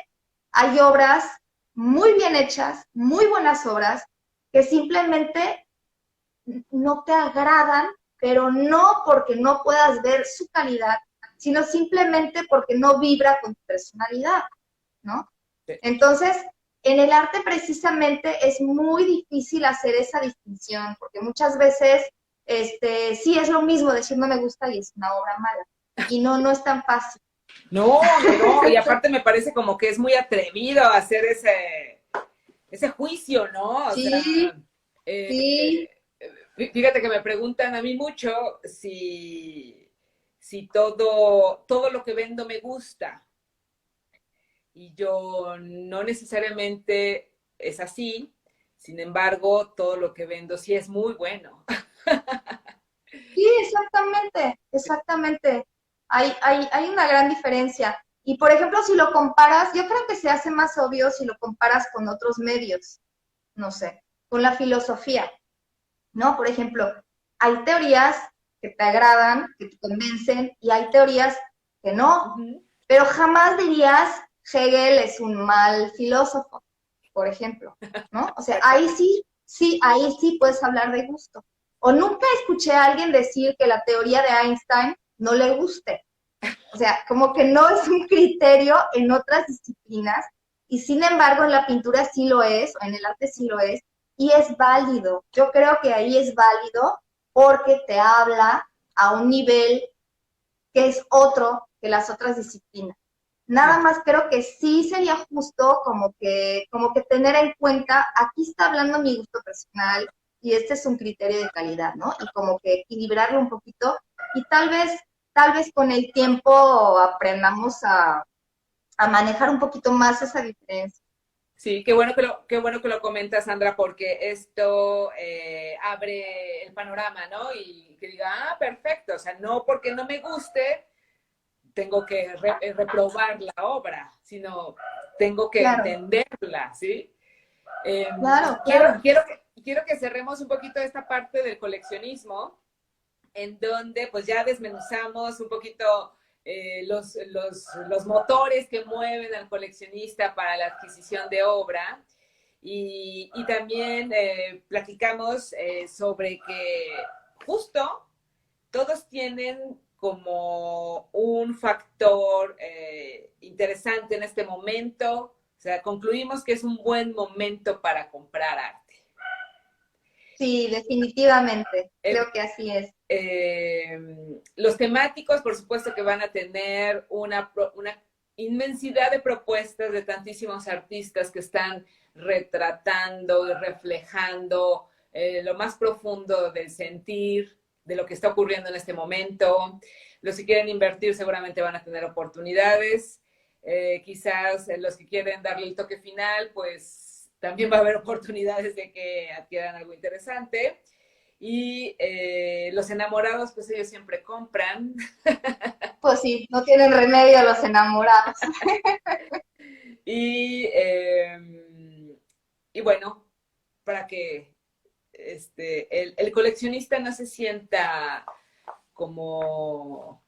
hay obras muy bien hechas, muy buenas obras, que simplemente no te agradan, pero no porque no puedas ver su calidad, sino simplemente porque no vibra con tu personalidad, ¿no? Sí. Entonces, en el arte precisamente es muy difícil hacer esa distinción, porque muchas veces sí es lo mismo decir no me gusta y es una obra mala. Y no, no es tan fácil. No, no, no. Y aparte me parece como que es muy atrevido hacer ese juicio, ¿no? O Sí, sea, eh, sí, fíjate que me preguntan a mí mucho si todo lo que vendo me gusta. Y yo no necesariamente es así. Sin embargo, todo lo que vendo sí es muy bueno. sí, exactamente, exactamente. Hay una gran diferencia. Y por ejemplo, si lo comparas, yo creo que se hace más obvio si lo comparas con otros medios, no sé, con la filosofía. ¿No? Por ejemplo, hay teorías que te agradan, que te convencen, y hay teorías que no, Ujú. pero jamás dirías Hegel es un mal filósofo, por ejemplo, ¿no? O sea, ahí sí, sí, ahí sí puedes hablar de gusto. O nunca escuché a alguien decir que la teoría de Einstein no le guste. O sea, como que no es un criterio en otras disciplinas y sin embargo en la pintura sí lo es, o en el arte sí lo es, y es válido. Yo creo que ahí es válido porque te habla a un nivel que es otro que las otras disciplinas. Nada Sí, más creo que sí sería justo como que tener en cuenta, aquí está hablando mi gusto personal y este es un criterio de calidad, ¿no? Y como que equilibrarlo un poquito y tal vez con el tiempo aprendamos a manejar un poquito más esa diferencia. sí, qué bueno que lo comentas, Sandra, porque esto abre el panorama, ¿no? Y que diga, ah, perfecto, o sea, no porque no me guste, tengo que reprobar la obra, sino tengo que Claro, entenderla, ¿sí? Eh, claro, quiero, claro. quiero que cerremos un poquito esta parte del coleccionismo, en donde pues ya desmenuzamos un poquito los motores que mueven al coleccionista para la adquisición de obra. Y también platicamos sobre que justo todos tienen como un factor interesante en este momento. O sea, concluimos que es un buen momento para comprar arte. Sí, definitivamente. Eh, Creo que así es. los temáticos, por supuesto que van a tener una inmensidad de propuestas de tantísimos artistas que están retratando y reflejando lo más profundo del sentir, de lo que está ocurriendo en este momento. Los que quieren invertir seguramente van a tener oportunidades. Quizás los que quieren darle el toque final, pues también va a haber oportunidades de que adquieran algo interesante. Y los enamorados, pues ellos siempre compran. Pues sí, no tienen remedio los enamorados. Y, y bueno, para que el coleccionista no se sienta como,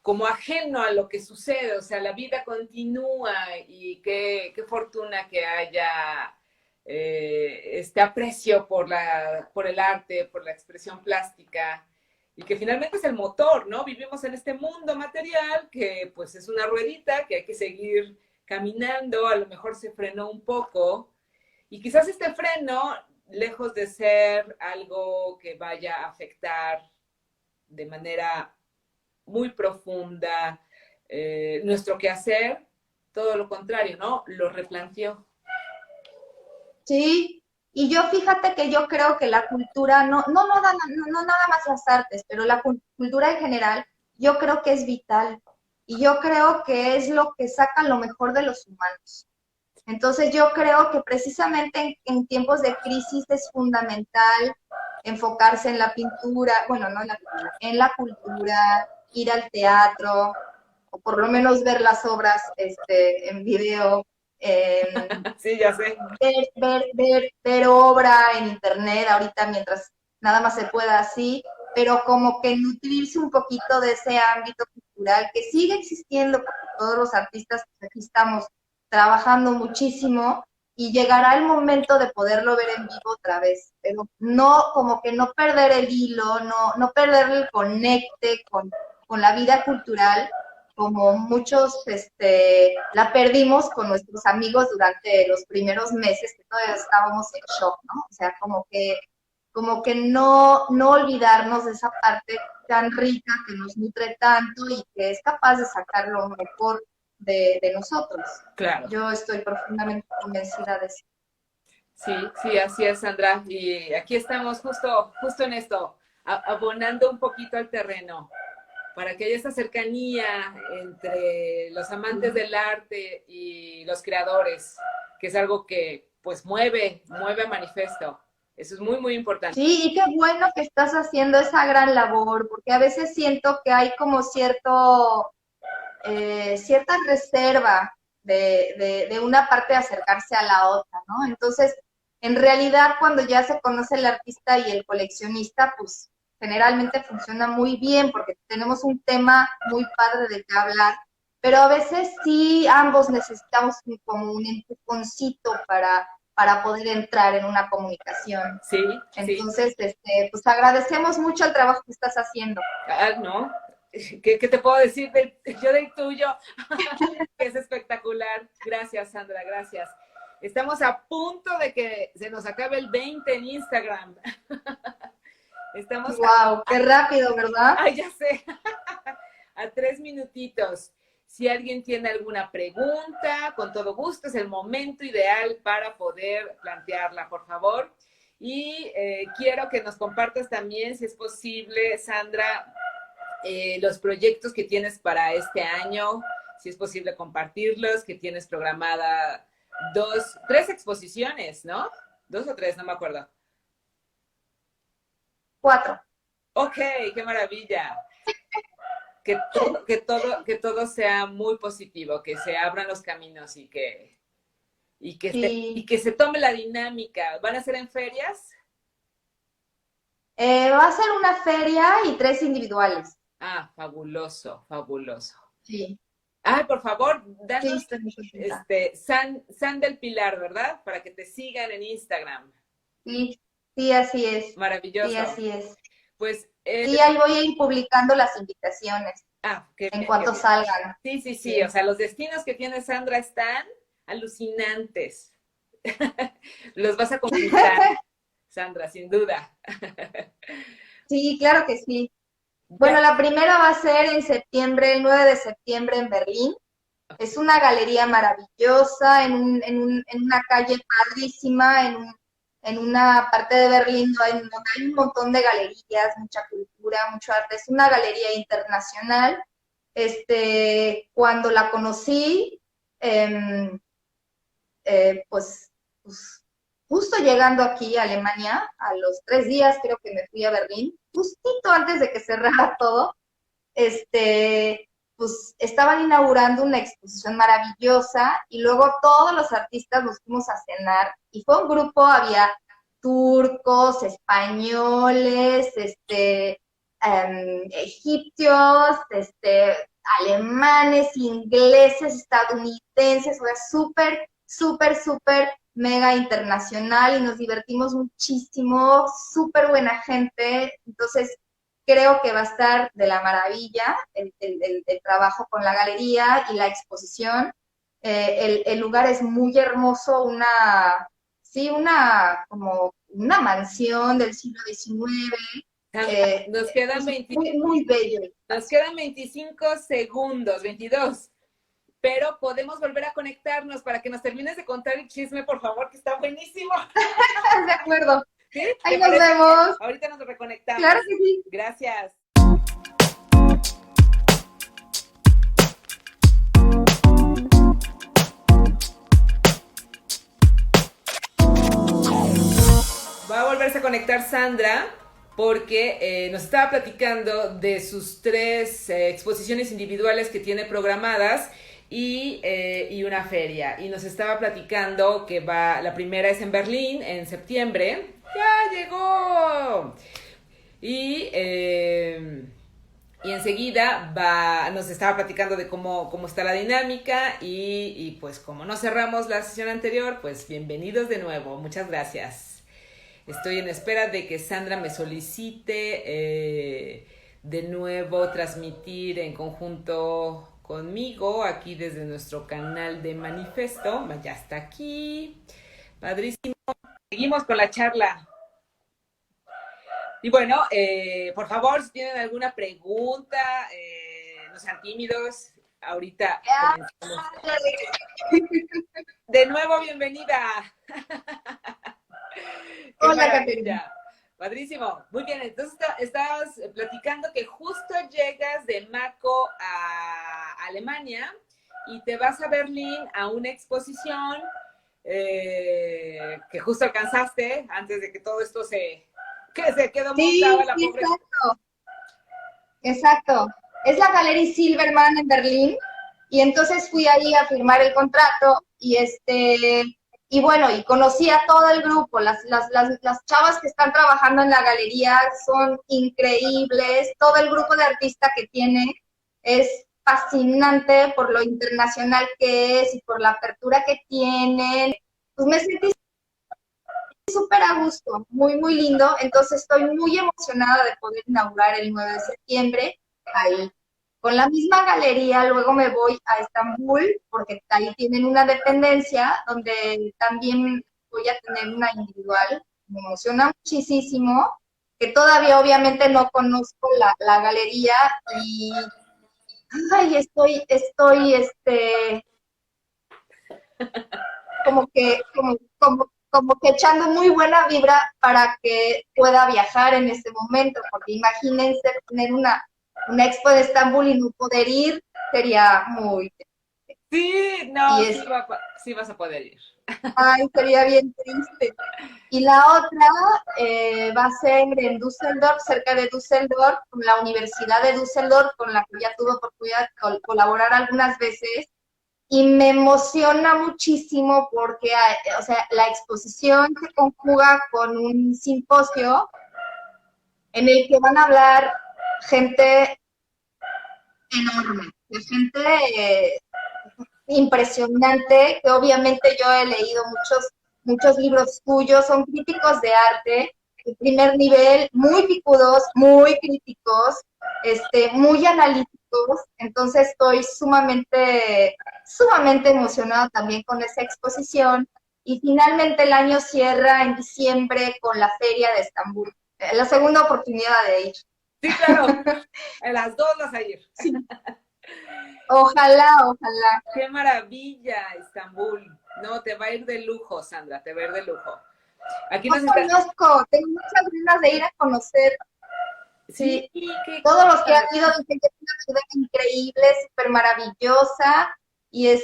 como ajeno a lo que sucede, o sea, la vida continúa y qué fortuna que haya este aprecio por el arte, por la expresión plástica y que finalmente es el motor, ¿no? Vivimos en este mundo material que pues es una ruedita que hay que seguir caminando, a lo mejor se frenó un poco y quizás este freno, lejos de ser algo que vaya a afectar de manera muy profunda nuestro quehacer, todo lo contrario, ¿no? Lo replanteó. Sí, Y yo fíjate que yo creo que la cultura, no nada más las artes, pero la cultura en general, yo creo que es vital. Y yo creo que es lo que saca lo mejor de los humanos. Entonces yo creo que precisamente en tiempos de crisis es fundamental enfocarse en la pintura, bueno, no en la pintura, en la cultura, ir al teatro, o por lo menos ver las obras en video, Sí, ya sé. ver obra en internet ahorita mientras nada más se pueda así, pero como que nutrirse un poquito de ese ámbito cultural que sigue existiendo, porque todos los artistas pues, aquí estamos trabajando muchísimo y llegará el momento de poderlo ver en vivo otra vez, pero no, como que no perder el hilo, no perder el conecte con la vida cultural, como muchos la perdimos con nuestros amigos durante los primeros meses que todavía estábamos en shock, ¿no? O sea, como que no olvidarnos de esa parte tan rica que nos nutre tanto y que es capaz de sacar lo mejor de nosotros. Claro. Yo estoy profundamente convencida de eso. Sí, sí, así es, Sandra. Y aquí estamos justo en esto, abonando un poquito al terreno para que haya esa cercanía entre los amantes del arte y los creadores, que es algo que pues mueve a manifiesto. Eso es muy, muy importante. Sí, y qué bueno que estás haciendo esa gran labor, porque a veces siento que hay como cierta reserva de una parte de acercarse a la otra, ¿no? Entonces, en realidad, cuando ya se conoce el artista y el coleccionista, pues generalmente funciona muy bien porque tenemos un tema muy padre de qué hablar, pero a veces sí ambos necesitamos como un empujoncito para poder entrar en una comunicación. Sí, sí. Entonces, pues agradecemos mucho el trabajo que estás haciendo. Ah, no. ¿Qué te puedo decir yo del tuyo? Que es espectacular. Gracias, Sandra, gracias. Estamos a punto de que se nos acabe el 20 en Instagram. Estamos Wow, qué rápido, ¿verdad? Ay, ya sé. A 3 minutitos. Si alguien tiene alguna pregunta, con todo gusto, es el momento ideal para poder plantearla, por favor. Y quiero que nos compartas también, si es posible, Sandra, los proyectos que tienes para este año, si es posible compartirlos, que tienes programada 3 exposiciones, ¿no? 2 o 3, no me acuerdo. 4. Ok, qué maravilla. Que todo sea muy positivo, que se abran los caminos y Sí. que se tome la dinámica. ¿Van a ser en ferias? Va a ser una feria y 3 individuales. Ah, fabuloso, fabuloso. Sí, Ah, por favor, sí, danos estoy muy contenta. San del Pilar, ¿verdad? Para que te sigan en Instagram. Sí, sí, así es. Sí, Maravilloso. así es. Pues, Sí, ahí voy a ir publicando las invitaciones qué en bien, qué cuanto bien. salgan. Sí, sí, sí. O Sí. sea, los destinos que tiene Sandra están alucinantes. Los vas a conquistar, Sandra, sin duda. Sí, claro que sí. Ya. Bueno, la primera va a ser en septiembre, el 9 de septiembre en Berlín. Es una galería maravillosa en una calle padrísima, en una parte de Berlín donde hay un montón de galerías, mucha cultura, mucho arte. Es una galería internacional. Cuando la conocí, eh, pues justo llegando aquí a Alemania, a los 3 días creo que me fui a Berlín, justito antes de que cerrara todo, pues estaban inaugurando una exposición maravillosa y luego todos los artistas nos fuimos a cenar y fue un grupo, había turcos, españoles, egipcios, alemanes, ingleses, estadounidenses, o sea, súper, súper, súper mega internacional y nos divertimos muchísimo, súper buena gente, entonces creo que va a estar de la maravilla el trabajo con la galería y la exposición. El lugar es muy hermoso, sí, como una mansión del siglo XIX. Nos quedan Es 20, muy, muy bello. nos quedan 25 segundos, 22. pero podemos volver a conectarnos para que nos termines de contar el chisme, por favor, que está buenísimo. De acuerdo. ¿Sí? Ahí nos vemos. Ahorita nos reconectamos. Claro que sí. Gracias. Va a volverse a conectar Sandra porque nos estaba platicando de sus 3 exposiciones individuales que tiene programadas y una feria. Y nos estaba platicando que la primera es en Berlín en septiembre. ¡Ya llegó! Y enseguida nos estaba platicando de cómo está la dinámica y pues como no cerramos la sesión anterior, pues bienvenidos de nuevo. Muchas gracias. Estoy en espera de que Sandra me solicite de nuevo transmitir en conjunto conmigo aquí desde nuestro canal de Manifesto. Ya está aquí. Padrísimo. Seguimos con la charla. Y bueno, por favor, si tienen alguna pregunta, no sean tímidos. Ahorita comenzamos. De nuevo, bienvenida. Hola, Caterina. Padrísimo. Muy bien, entonces estabas platicando que justo llegas de Mako a Alemania y te vas a Berlín a una exposición que justo alcanzaste antes de que todo esto se quedó montada la pobre. Exacto. Es la Galerie Silbermann en Berlín y entonces fui ahí a firmar el contrato y bueno, y conocí a todo el grupo, las chavas que están trabajando en la galería son increíbles, todo el grupo de artistas que tiene es fascinante por lo internacional que es y por la apertura que tienen, pues me sentí súper a gusto, muy, muy lindo, entonces estoy muy emocionada de poder inaugurar el 9 de septiembre ahí. Con la misma galería, luego me voy a Estambul, porque ahí tienen una dependencia donde también voy a tener una individual. Me emociona muchísimo, que todavía obviamente no conozco la galería y ay, estoy como que echando muy buena vibra para que pueda viajar en ese momento, porque imagínense tener una expo de Estambul y no poder ir, sería muy... Sí, no, sí vas a poder ir. Ay, sería bien triste. Y la otra va a ser en Düsseldorf, cerca de Düsseldorf, con la Universidad de Düsseldorf, con la que ya tuve oportunidad de colaborar algunas veces. Y me emociona muchísimo porque, o sea, la exposición se conjuga con un simposio en el que van a hablar gente enorme, de gente impresionante, que obviamente yo he leído muchos libros tuyos, son críticos de arte, de primer nivel, muy picudos, muy críticos, muy analíticos, entonces estoy sumamente emocionada también con esa exposición, y finalmente el año cierra en diciembre con la Feria de Estambul, la segunda oportunidad de ir. Sí, claro, en las 2 vas a ir. Sí. Ojalá. Qué maravilla, Estambul. No, te va a ir de lujo, Sandra, te va a ir de lujo. Aquí no conozco, tengo muchas ganas de ir a conocer. Sí, todos los que han ido dicen que es una ciudad increíble, súper maravillosa, y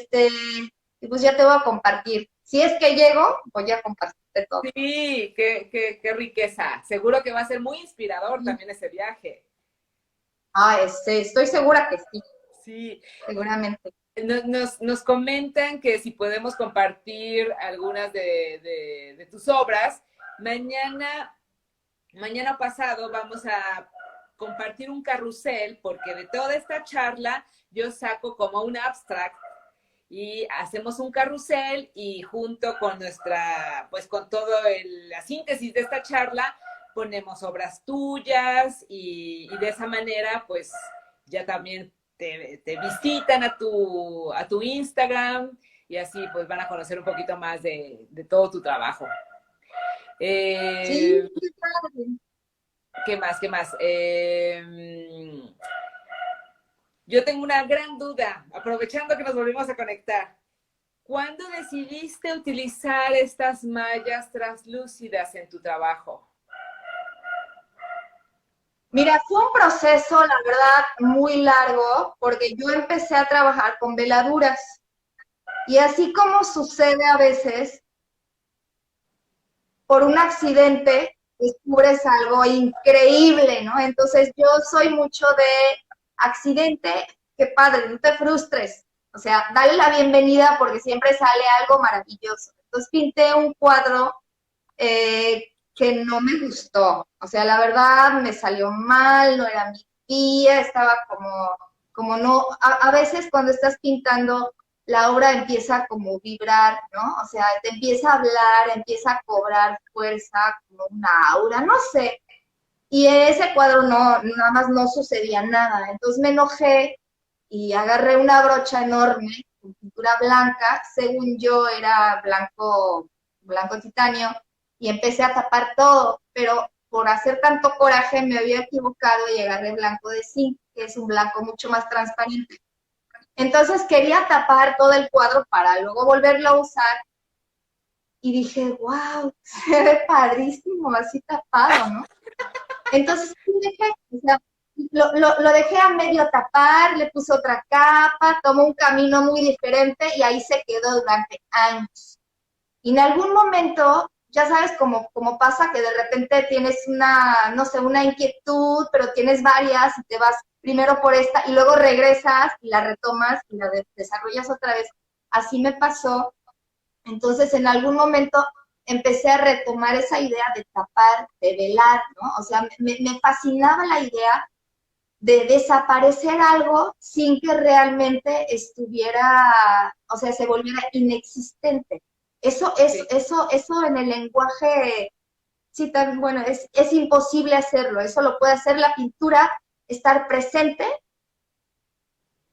pues ya te voy a compartir. Si es que llego, voy a compartirte todo. Sí, qué riqueza. Seguro que va a ser muy inspirador también ese viaje. Estoy segura que sí. Sí. Seguramente. Nos comentan que si podemos compartir algunas de tus obras. Mañana pasado vamos a compartir un carrusel porque de toda esta charla yo saco como un abstract y hacemos un carrusel y junto con con todo la síntesis de esta charla ponemos obras tuyas y de esa manera pues ya también te visitan a tu Instagram y así pues van a conocer un poquito más de todo tu trabajo. Sí, ¿Qué más? Yo tengo una gran duda, aprovechando que nos volvimos a conectar. ¿Cuándo decidiste utilizar estas mallas translúcidas en tu trabajo? Mira, fue un proceso, la verdad, muy largo, porque yo empecé a trabajar con veladuras. Y así como sucede a veces, por un accidente descubres algo increíble, ¿no? Entonces yo soy mucho de accidente, qué padre, no te frustres. O sea, dale la bienvenida porque siempre sale algo maravilloso. Entonces pinté un cuadro que no me gustó. O sea, la verdad me salió mal, no era mi tía, estaba como no, a veces cuando estás pintando la obra empieza como vibrar, ¿no? O sea, te empieza a hablar, empieza a cobrar fuerza, como una aura, no sé. Y en ese cuadro no, nada más no sucedía nada. Entonces me enojé y agarré una brocha enorme con pintura blanca, según yo era blanco, blanco titanio, y empecé a tapar todo, pero por hacer tanto coraje me había equivocado y agarré blanco de zinc, que es un blanco mucho más transparente. Entonces quería tapar todo el cuadro para luego volverlo a usar y dije, wow, se ve padrísimo así tapado, ¿no? Entonces dejé, o sea, lo dejé a medio tapar, le puse otra capa, tomó un camino muy diferente y ahí se quedó durante años. Y en algún momento, ya sabes cómo pasa que de repente tienes una, no sé, una inquietud, pero tienes varias y te vas primero por esta y luego regresas y la retomas y la desarrollas otra vez. Así me pasó. Entonces, en algún momento empecé a retomar esa idea de tapar, de velar, ¿no? O sea, me fascinaba la idea de desaparecer algo sin que realmente estuviera, o sea, se volviera inexistente. Sí. Eso en el lenguaje, sí, tan, bueno, es imposible hacerlo. Eso lo puede hacer la pintura, estar presente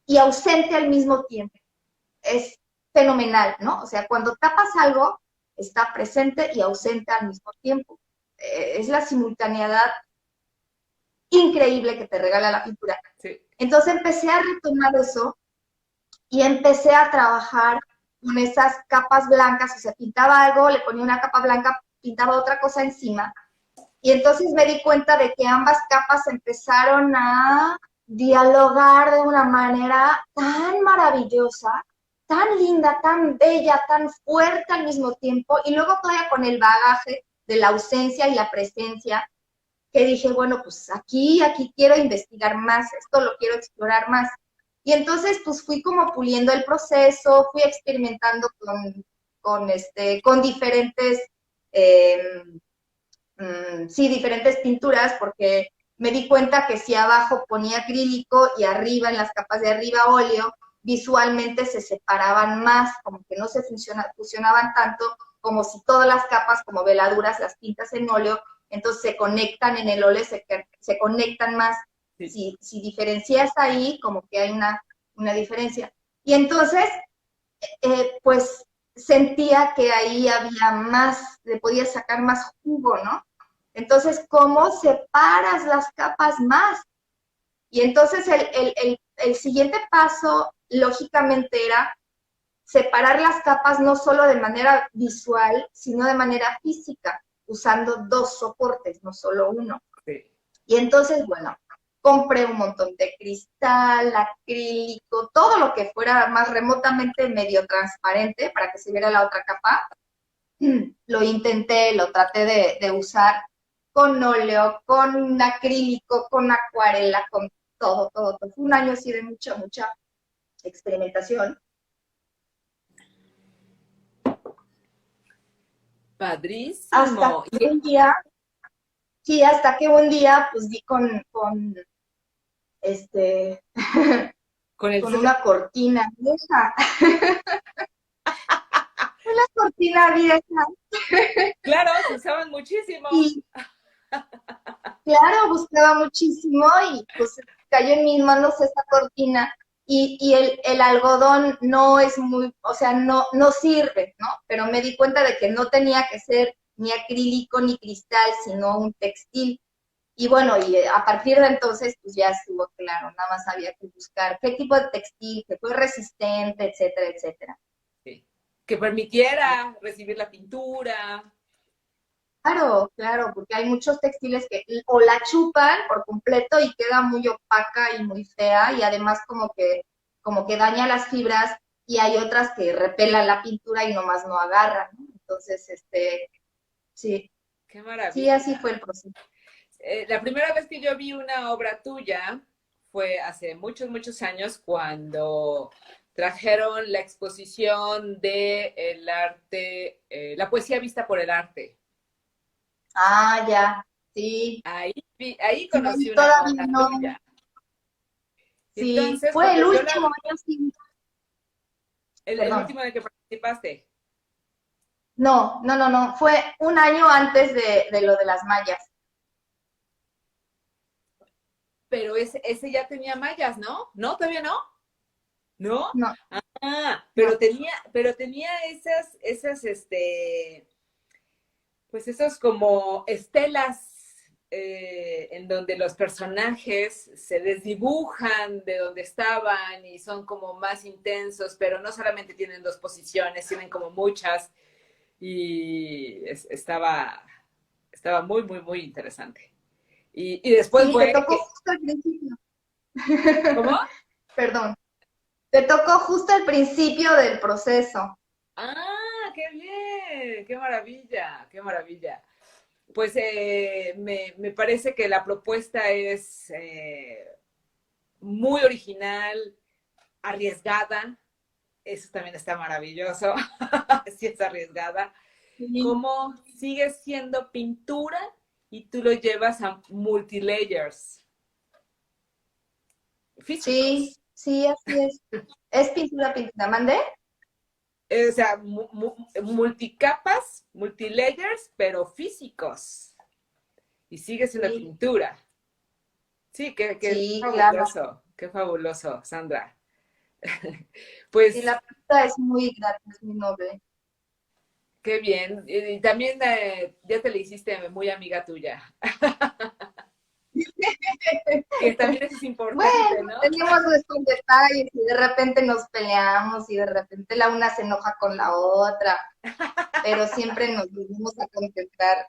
y ausente al mismo tiempo. Es fenomenal, ¿no? O sea, cuando tapas algo, está presente y ausente al mismo tiempo. Es la simultaneidad increíble que te regala la pintura. Sí. Entonces empecé a retomar eso y empecé a trabajar con esas capas blancas, o sea, pintaba algo, le ponía una capa blanca, pintaba otra cosa encima, y entonces me di cuenta de que ambas capas empezaron a dialogar de una manera tan maravillosa, tan linda, tan bella, tan fuerte al mismo tiempo, y luego todavía con el bagaje de la ausencia y la presencia, que dije, bueno, pues aquí quiero investigar más, esto lo quiero explorar más. Y entonces, pues fui como puliendo el proceso, fui experimentando con diferentes, eh, sí, diferentes pinturas, porque me di cuenta que si abajo ponía acrílico y arriba, en las capas de arriba, óleo, visualmente se separaban más, como que no se fusionaban tanto, como si todas las capas, como veladuras, las pintas en óleo, entonces se conectan en el óleo, se conectan más. Sí. Si diferencias ahí, como que hay una diferencia. Y entonces, pues sentía que ahí había más, le podía sacar más jugo, ¿no? Entonces, ¿cómo separas las capas más? Y entonces el siguiente paso, lógicamente, era separar las capas no solo de manera visual, sino de manera física, usando dos soportes, no solo uno. Sí. Y entonces, bueno, compré un montón de cristal, acrílico, todo lo que fuera más remotamente medio transparente para que se viera la otra capa. Lo intenté, lo traté de usar con óleo, con acrílico, con acuarela, con todo. Fue un año así de mucha experimentación. Hasta Padrísimo. que un día, sí, hasta que un día, pues di con este, Con el con una cortina vieja, una cortina vieja. Claro, se usaban muchísimo. Y claro, buscaba muchísimo y pues cayó en mis manos esa cortina y el algodón no es muy, o sea, no sirve, ¿no? Pero me di cuenta de que no tenía que ser ni acrílico ni cristal, sino un textil. Y bueno, y a partir de entonces, pues ya estuvo claro, nada más había que buscar qué tipo de textil, que fue resistente, etcétera, etcétera. Sí. Que permitiera recibir la pintura. Claro, claro, porque hay muchos textiles que o la chupan por completo y queda muy opaca y muy fea y además como que daña las fibras y hay otras que repelan la pintura y nomás no agarran, ¿no? Entonces, sí, Qué sí, así maravilla. fue el proceso. La primera vez que yo vi una obra tuya fue hace muchos, muchos años cuando trajeron la exposición de el arte, la poesía vista por el arte. Ah, ya, sí, Ahí sí, conocí una todavía obra no, tuya. sí, Entonces, fue cuando el yo la último vi, año, sí, el perdón. último en el que participaste, No, no, no, no, fue un año antes de lo de las mallas. pero ese ya tenía mallas, ¿no? ¿No? ¿Todavía no? ¿No? No, Ah, no. pero tenía pues esos como estelas en donde los personajes se desdibujan de donde estaban y son como más intensos, pero no solamente tienen dos posiciones, tienen como muchas y estaba muy, muy, muy interesante. Y después Sí, te fue tocó que, justo al principio. ¿cómo? Perdón. Te tocó justo al principio del proceso. Ah, qué bien, qué maravilla, qué maravilla. Pues me parece que la propuesta es muy original, arriesgada, eso también está maravilloso, sí es arriesgada. Sí, Cómo sigue siendo pintura y tú lo llevas a multilayers sí, físicos. sí, así es. Es pintura, pintura. ¿Mandé? O sea, multicapas, multilayers, pero físicos. Y sigue siendo Sí, pintura. Sí, sí, claro. qué fabuloso, Sandra. Sí, Pues la pintura es muy grande, es muy noble. qué bien. Y también ya te le hiciste muy amiga tuya, que también eso es importante, Bueno, ¿no? tenemos nuestros detalles y de repente nos peleamos y de repente la una se enoja con la otra, pero siempre nos volvemos a concentrar.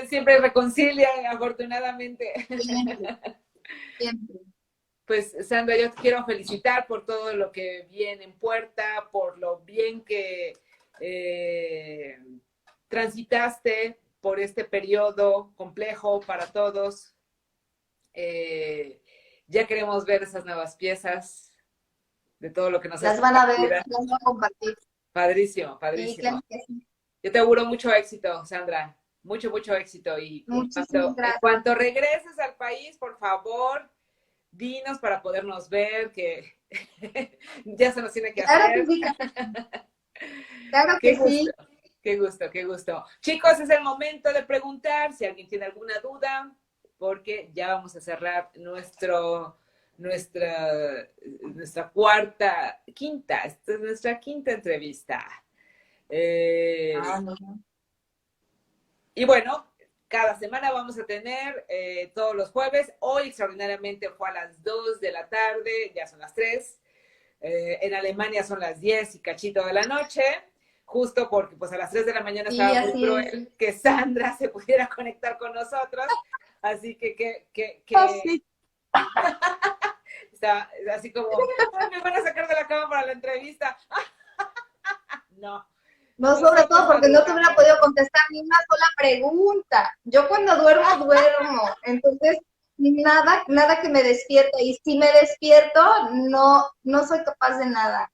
Siempre reconcilian, afortunadamente. Siempre, siempre. Pues Sandra, yo te quiero felicitar por todo lo que viene en puerta, por lo bien que eh, transitaste por este periodo complejo para todos. Eh, ya queremos ver esas nuevas piezas de todo lo que nos has Las van a ver, compartido. las van a compartir. Padrísimo, Sí, claro padrísimo. que sí. Yo te auguro mucho éxito, Sandra. Mucho, mucho éxito. Y Muchísimas en gracias. cuanto regreses al país, por favor, dinos para podernos ver, que ya se nos tiene que Claro que hacer. sí, claro Qué que gusto, sí. qué gusto, qué gusto. Chicos, es el momento de preguntar si alguien tiene alguna duda, porque ya vamos a cerrar nuestra esta es nuestra quinta entrevista. Ah, Eh, no. y bueno, cada semana vamos a tener todos los jueves. Hoy extraordinariamente fue a las 2 de la tarde, ya son las 3. En Alemania son las 10 y cachito de la noche, justo porque pues a las 3 de la mañana Sí, estaba muy así es. cruel que Sandra se pudiera conectar con nosotros. Así Oh, que sí. está así como, ay, me van a sacar de la cama para la entrevista. No, No, sobre nosotros todo porque no te hubiera madrugamos. podido contestar ni una sola pregunta. Yo cuando duermo, duermo. Entonces, nada, nada que me despierte. Y si me despierto, no, no soy capaz de nada.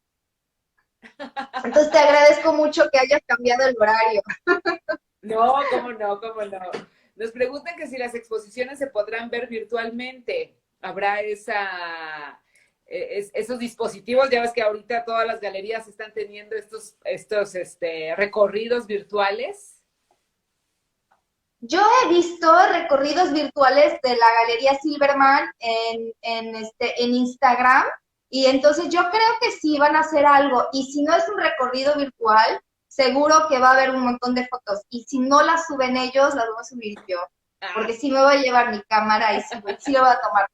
Entonces te agradezco mucho que hayas cambiado el horario. No, cómo no, cómo no. Nos preguntan que si las exposiciones se podrán ver virtualmente. ¿Habrá esos dispositivos? Ya ves que ahorita todas las galerías están teniendo estos recorridos virtuales. Yo he visto recorridos virtuales de la Galería Silverman en Instagram y entonces yo creo que sí van a hacer algo y si no es un recorrido virtual, seguro que va a haber un montón de fotos y si no las suben ellos, las voy a subir yo. porque sí me voy a llevar mi cámara y sí lo voy a tomar.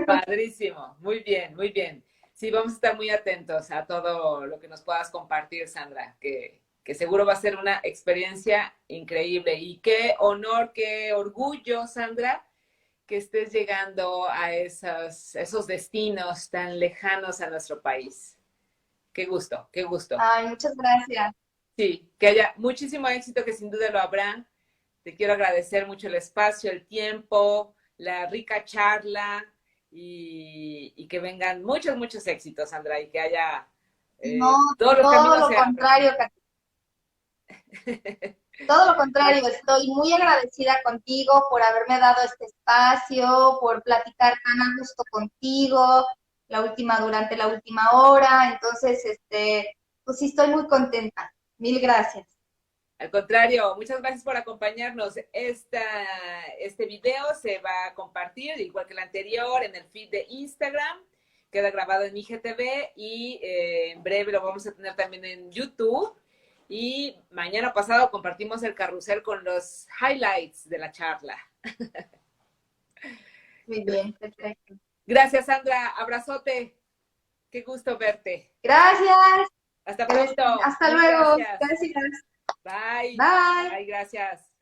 Padrísimo, muy bien, muy bien. Sí, vamos a estar muy atentos a todo lo que nos puedas compartir, Sandra, que seguro va a ser una experiencia increíble. Y qué honor, qué orgullo, Sandra, que estés llegando a esos destinos tan lejanos a nuestro país. Qué gusto, qué gusto. Ay, muchas gracias. Sí, que haya muchísimo éxito, que sin duda lo habrá. Te quiero agradecer mucho el espacio, el tiempo, la rica charla y que vengan muchos, muchos éxitos, Sandra, y que haya No, todos los todo caminos lo se abran. contrario, todo lo contrario, estoy muy agradecida contigo por haberme dado este espacio, por platicar tan a gusto contigo, durante la última hora. Entonces, pues sí, estoy muy contenta. Mil gracias. Al contrario, muchas gracias por acompañarnos. Este video se va a compartir, igual que el anterior, en el feed de Instagram. Queda grabado en IGTV y en breve lo vamos a tener también en YouTube. Y mañana pasado compartimos el carrusel con los highlights de la charla. Muy bien, perfecto. Gracias, Sandra. Abrazote. Qué gusto verte. Gracias. Hasta pronto. Hasta Mil luego. gracias. Gracias. Bye. Bye. Bye, gracias.